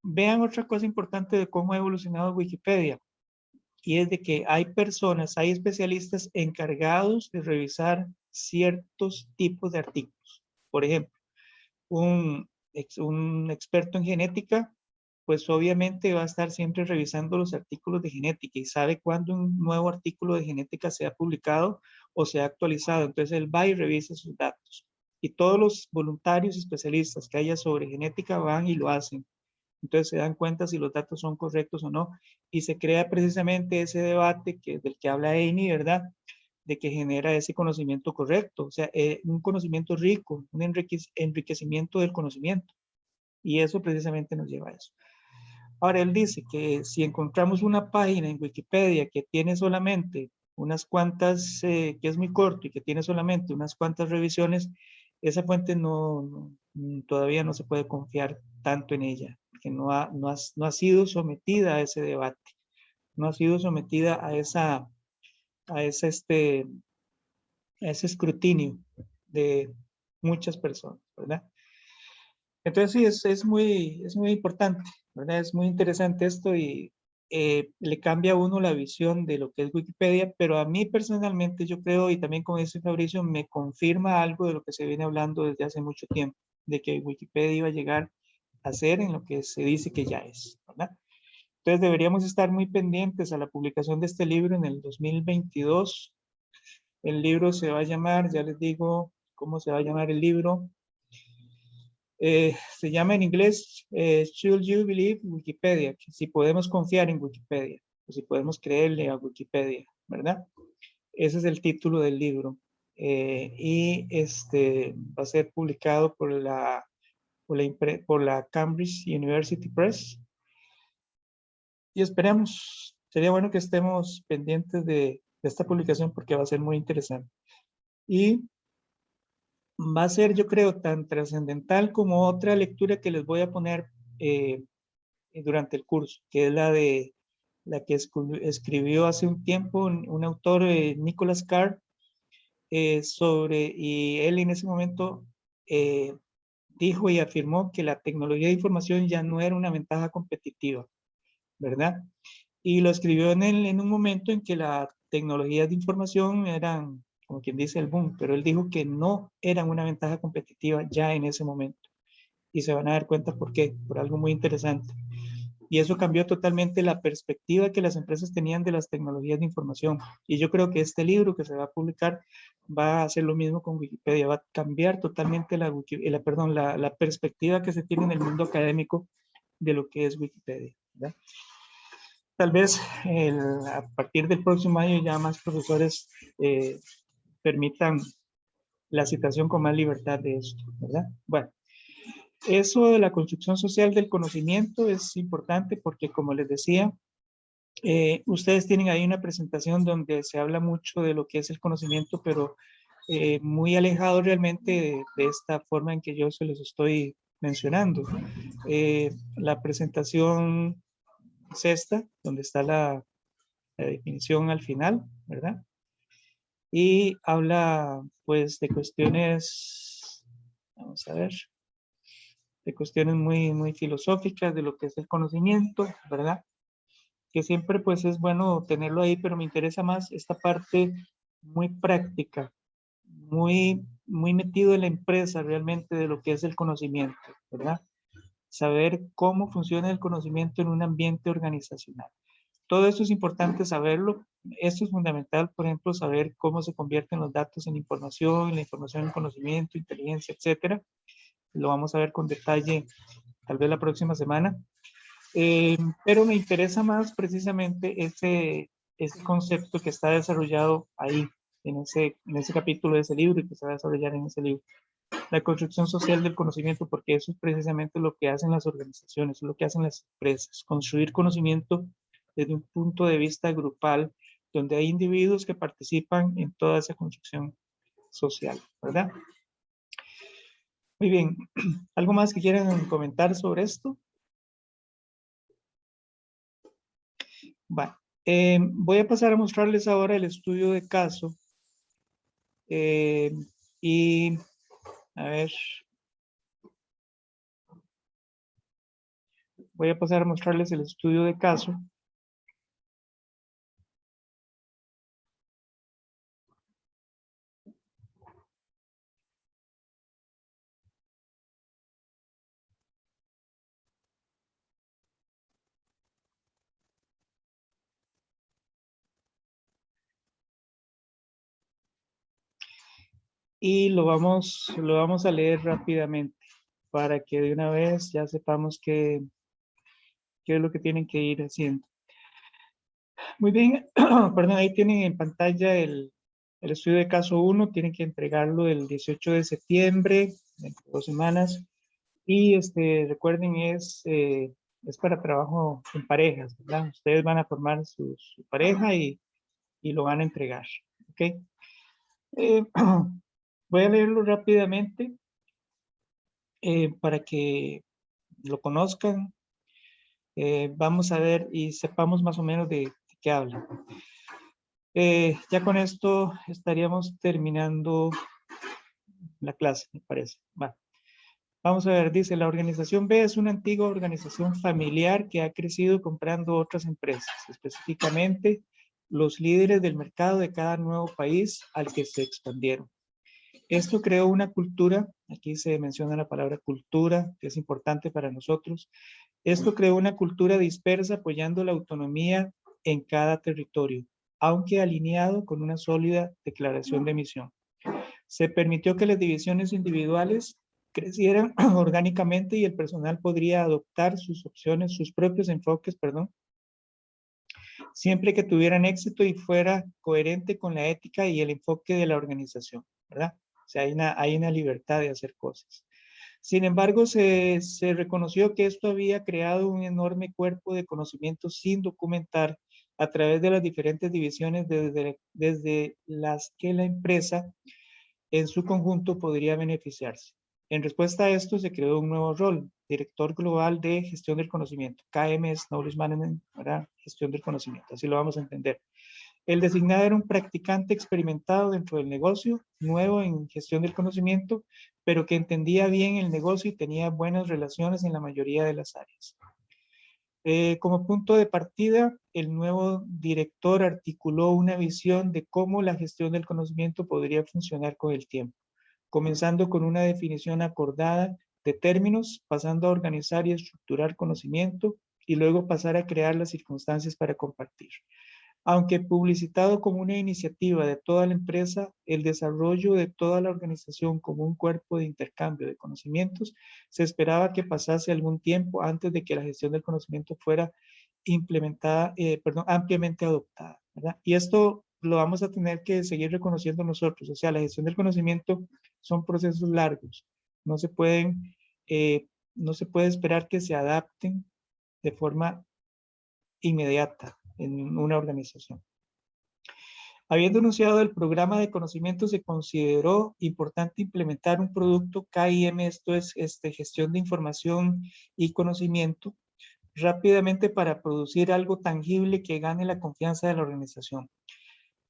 vean otra cosa importante de cómo ha evolucionado Wikipedia. Y es de que hay personas, hay especialistas encargados de revisar ciertos tipos de artículos. Por ejemplo, un experto en genética, pues obviamente va a estar siempre revisando los artículos de genética y sabe cuándo un nuevo artículo de genética se ha publicado o se ha actualizado. Entonces él va y revisa sus datos. Y todos los voluntarios especialistas que haya sobre genética van y lo hacen. Entonces se dan cuenta si los datos son correctos o no. Y se crea precisamente ese debate del que habla Amy, ¿verdad? De que genera ese conocimiento correcto, o sea, un conocimiento rico, un enriquecimiento del conocimiento. Y eso precisamente nos lleva a eso. Ahora, él dice que si encontramos una página en Wikipedia que tiene solamente unas cuantas, que es muy corto y que tiene solamente unas cuantas revisiones, esa fuente todavía no se puede confiar tanto en ella, porque no ha sido sometida a ese debate, no ha sido sometida a ese escrutinio de muchas personas, ¿verdad? Entonces sí, es muy importante, ¿verdad? Es muy interesante esto y le cambia a uno la visión de lo que es Wikipedia, pero a mí personalmente yo creo, y también como dice Fabricio, me confirma algo de lo que se viene hablando desde hace mucho tiempo, de que Wikipedia iba a llegar a ser en lo que se dice que ya es, ¿verdad? Entonces deberíamos estar muy pendientes a la publicación de este libro en el 2022. El libro se va a llamar, ya les digo cómo se va a llamar el libro. Se llama en inglés Should You Believe Wikipedia? Si podemos confiar en Wikipedia, o si podemos creerle a Wikipedia, ¿verdad? Ese es el título del libro. Y va a ser publicado por la Cambridge University Press. Y esperemos, sería bueno que estemos pendientes de esta publicación porque va a ser muy interesante. Y va a ser, yo creo, tan trascendental como otra lectura que les voy a poner durante el curso, que es la que escribió hace un tiempo un autor, Nicholas Carr, y él en ese momento dijo y afirmó que la tecnología de información ya no era una ventaja competitiva, ¿verdad? Y lo escribió en un momento en que las tecnologías de información eran, como quien dice, el boom, pero él dijo que no eran una ventaja competitiva ya en ese momento. Y se van a dar cuenta por qué, por algo muy interesante. Y eso cambió totalmente la perspectiva que las empresas tenían de las tecnologías de información. Y yo creo que este libro que se va a publicar va a hacer lo mismo con Wikipedia, va a cambiar totalmente la perspectiva que se tiene en el mundo académico de lo que es Wikipedia, ¿verdad? Tal vez a partir del próximo año ya más profesores permitan la citación con más libertad de esto, ¿verdad? Bueno, eso de la construcción social del conocimiento es importante porque, como les decía, ustedes tienen ahí una presentación donde se habla mucho de lo que es el conocimiento, pero muy alejado realmente de esta forma en que yo se los estoy mencionando. La presentación sexta, donde está la definición al final, ¿verdad? Y habla pues de cuestiones, vamos a ver, de cuestiones muy, muy filosóficas de lo que es el conocimiento, ¿verdad? Que siempre pues es bueno tenerlo ahí, pero me interesa más esta parte muy práctica, muy, muy metido en la empresa realmente de lo que es el conocimiento, ¿verdad? Saber cómo funciona el conocimiento en un ambiente organizacional. Todo eso es importante saberlo. Esto es fundamental, por ejemplo, saber cómo se convierten los datos en información, la información en conocimiento, inteligencia, etcétera. Lo vamos a ver con detalle tal vez la próxima semana. Pero me interesa más precisamente ese concepto que está desarrollado ahí, en ese capítulo de ese libro y que se va a desarrollar en ese libro. La construcción social del conocimiento, porque eso es precisamente lo que hacen las organizaciones, es lo que hacen las empresas, construir conocimiento desde un punto de vista grupal, donde hay individuos que participan en toda esa construcción social, ¿verdad? Muy bien, ¿algo más que quieran comentar sobre esto? Bueno, voy a pasar a mostrarles ahora el estudio de caso. Y, a ver, voy a pasar a mostrarles el estudio de caso. Y lo vamos a leer rápidamente para que de una vez ya sepamos qué es lo que tienen que ir haciendo. Muy bien, perdón, ahí tienen en pantalla el estudio de caso 1, tienen que entregarlo el 18 de septiembre, en 2 semanas. Y recuerden, es para trabajo en parejas, ¿verdad? Ustedes van a formar su pareja y lo van a entregar, ¿ok? Voy a leerlo rápidamente para que lo conozcan. Vamos a ver y sepamos más o menos de qué habla. Ya con esto estaríamos terminando la clase, me parece. Va. Vamos a ver, dice, la organización B es una antigua organización familiar que ha crecido comprando otras empresas, específicamente los líderes del mercado de cada nuevo país al que se expandieron. Esto creó una cultura, aquí se menciona la palabra cultura, que es importante para nosotros. Esto creó una cultura dispersa apoyando la autonomía en cada territorio, aunque alineado con una sólida declaración de misión. Se permitió que las divisiones individuales crecieran orgánicamente y el personal podría adoptar sus opciones, sus propios enfoques, siempre que tuvieran éxito y fuera coherente con la ética y el enfoque de la organización, ¿verdad? O sea, hay una libertad de hacer cosas. Sin embargo, se reconoció que esto había creado un enorme cuerpo de conocimientos sin documentar a través de las diferentes divisiones desde las que la empresa en su conjunto podría beneficiarse. En respuesta a esto se creó un nuevo rol, Director Global de Gestión del Conocimiento. KM es Knowledge Management, ¿verdad? Gestión del Conocimiento, así lo vamos a entender. El designado era un practicante experimentado dentro del negocio, nuevo en gestión del conocimiento, pero que entendía bien el negocio y tenía buenas relaciones en la mayoría de las áreas. Como punto de partida, el nuevo director articuló una visión de cómo la gestión del conocimiento podría funcionar con el tiempo, comenzando con una definición acordada de términos, pasando a organizar y estructurar conocimiento y luego pasar a crear las circunstancias para compartir. Aunque publicitado como una iniciativa de toda la empresa, el desarrollo de toda la organización como un cuerpo de intercambio de conocimientos, se esperaba que pasase algún tiempo antes de que la gestión del conocimiento fuera implementada, ampliamente adoptada, ¿verdad? Y esto lo vamos a tener que seguir reconociendo nosotros. O sea, la gestión del conocimiento son procesos largos. No se puede esperar que se adapten de forma inmediata en una organización. Habiendo anunciado el programa de conocimiento, se consideró importante implementar un producto KIM, esto es gestión de información y conocimiento, rápidamente para producir algo tangible que gane la confianza de la organización.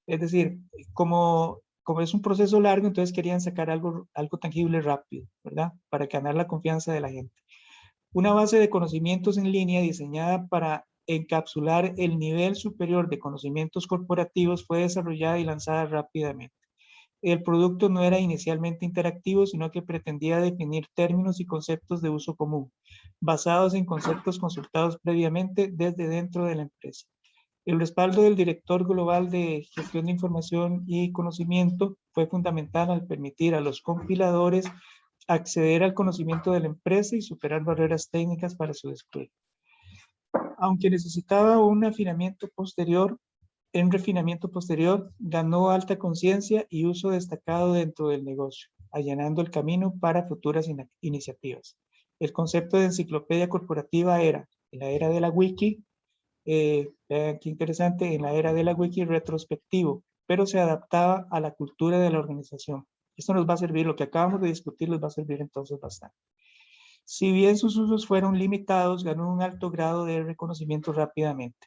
Es decir, como es un proceso largo, entonces querían sacar algo tangible rápido, ¿verdad? Para ganar la confianza de la gente. Una base de conocimientos en línea diseñada para encapsular el nivel superior de conocimientos corporativos fue desarrollada y lanzada rápidamente. El producto no era inicialmente interactivo, sino que pretendía definir términos y conceptos de uso común, basados en conceptos consultados previamente desde dentro de la empresa. El respaldo del director global de gestión de información y conocimiento fue fundamental al permitir a los compiladores acceder al conocimiento de la empresa y superar barreras técnicas para su despliegue. Aunque necesitaba un refinamiento posterior, ganó alta conciencia y uso destacado dentro del negocio, allanando el camino para futuras iniciativas. El concepto de enciclopedia corporativa era, en la era de la wiki, qué interesante, en la era de la wiki retrospectivo, pero se adaptaba a la cultura de la organización. Esto nos va a servir, lo que acabamos de discutir les va a servir entonces bastante. Si bien sus usos fueron limitados, ganó un alto grado de reconocimiento rápidamente.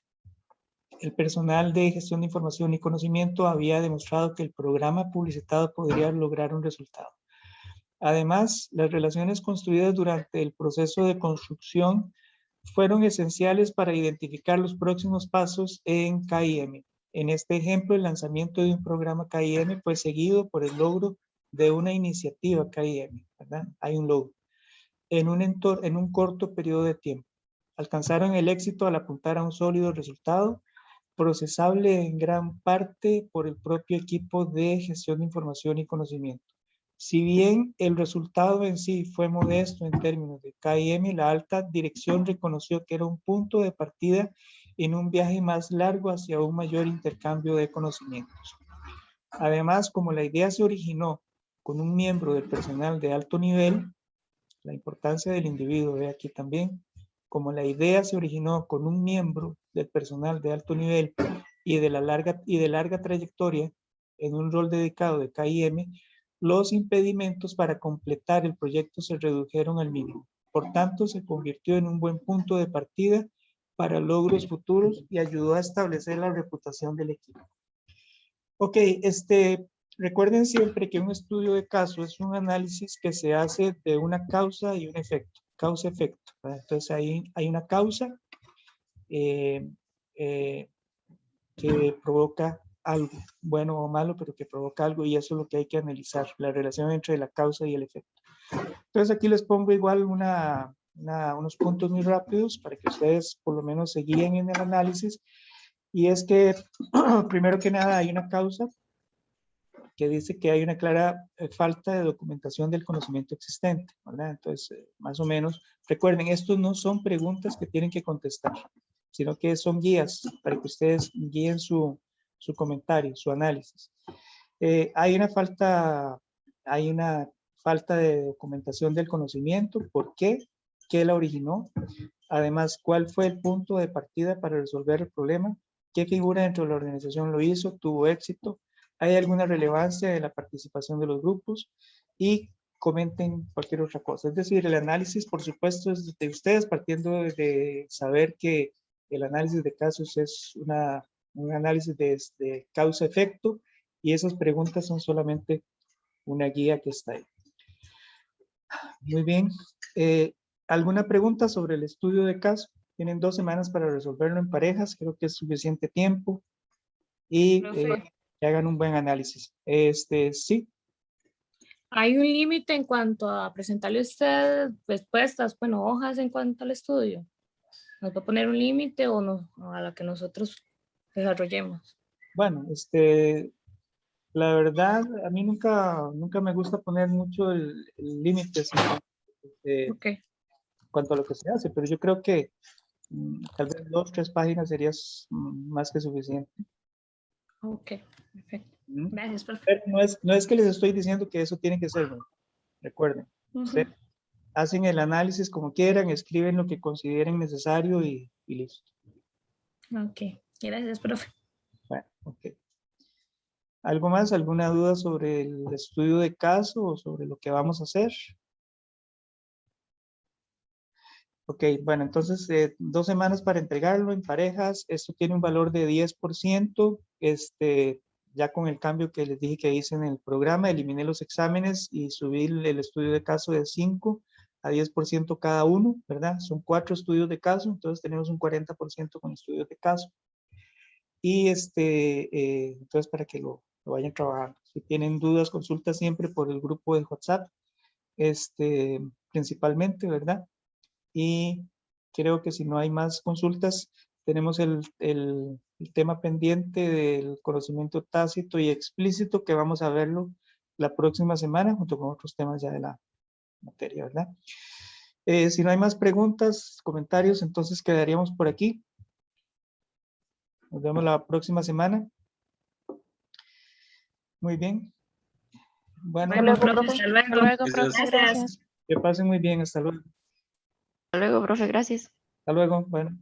El personal de gestión de información y conocimiento había demostrado que el programa publicitado podría lograr un resultado. Además, las relaciones construidas durante el proceso de construcción fueron esenciales para identificar los próximos pasos en KIM. En este ejemplo, el lanzamiento de un programa KIM fue seguido por el logro de una iniciativa KIM, ¿verdad? Hay un logro. En un corto periodo de tiempo. Alcanzaron el éxito al apuntar a un sólido resultado, procesable en gran parte por el propio equipo de gestión de información y conocimiento. Si bien el resultado en sí fue modesto en términos de KIM, la alta dirección reconoció que era un punto de partida en un viaje más largo hacia un mayor intercambio de conocimientos. Además, como la idea se originó con un miembro del personal de alto nivel, la importancia del individuo, ve aquí también, como la idea se originó con un miembro del personal de alto nivel y de larga trayectoria en un rol dedicado de KIM, los impedimentos para completar el proyecto se redujeron al mínimo. Por tanto, se convirtió en un buen punto de partida para logros futuros y ayudó a establecer la reputación del equipo. Ok, recuerden siempre que un estudio de caso es un análisis que se hace de una causa y un efecto, causa-efecto. Entonces ahí hay una causa que provoca algo, bueno o malo, pero que provoca algo, y eso es lo que hay que analizar, la relación entre la causa y el efecto. Entonces aquí les pongo igual unos puntos muy rápidos para que ustedes por lo menos se guíen en el análisis, y es que primero que nada hay una causa que dice que hay una clara falta de documentación del conocimiento existente, ¿verdad? Entonces, más o menos, recuerden, estos no son preguntas que tienen que contestar, sino que son guías para que ustedes guíen su comentario, su análisis. Hay una falta de documentación del conocimiento. ¿Por qué? ¿Qué la originó? Además, ¿cuál fue el punto de partida para resolver el problema? ¿Qué figura dentro de la organización lo hizo? ¿Tuvo éxito? ¿Hay alguna relevancia de la participación de los grupos? Y comenten cualquier otra cosa. Es decir, el análisis, por supuesto, es de ustedes, partiendo de saber que el análisis de casos es un análisis de causa-efecto, y esas preguntas son solamente una guía que está ahí. Muy bien. ¿Alguna pregunta sobre el estudio de caso? Tienen 2 semanas para resolverlo en parejas, creo que es suficiente tiempo, y que hagan un buen análisis. Sí. ¿Hay un límite en cuanto a presentarle a usted respuestas, bueno, hojas en cuanto al estudio? ¿Nos va a poner un límite o no a la que nosotros desarrollemos? Bueno, la verdad, a mí nunca me gusta poner mucho el límite en cuanto a lo que se hace, pero yo creo que tal vez 2 o 3 páginas sería más que suficiente. Ok, perfecto. Gracias, profe. Pero no es que les estoy diciendo que eso tiene que ser, ¿no? Recuerden, ustedes hacen el análisis como quieran, escriben lo que consideren necesario y listo. Ok, gracias, profe. Bueno, ok. ¿Algo más? ¿Alguna duda sobre el estudio de caso o sobre lo que vamos a hacer? Ok, bueno, entonces 2 semanas para entregarlo en parejas. Esto tiene un valor de 10%. Ya con el cambio que les dije que hice en el programa, eliminé los exámenes y subí el estudio de caso de 5 a 10% cada uno, ¿verdad? Son 4 estudios de caso, entonces tenemos un 40% con estudios de caso. Y entonces para que lo vayan trabajando. Si tienen dudas, consultas siempre por el grupo de WhatsApp, principalmente, ¿verdad? Y creo que si no hay más consultas, tenemos el tema pendiente del conocimiento tácito y explícito, que vamos a verlo la próxima semana junto con otros temas ya de la materia, ¿verdad? Si no hay más preguntas, comentarios, entonces quedaríamos por aquí. Nos vemos la próxima semana. Muy bien. Bueno, profe, hasta luego. Hasta luego, profe. Gracias. Que pasen muy bien. Hasta luego. Hasta luego, profe, gracias. Hasta luego. Bueno.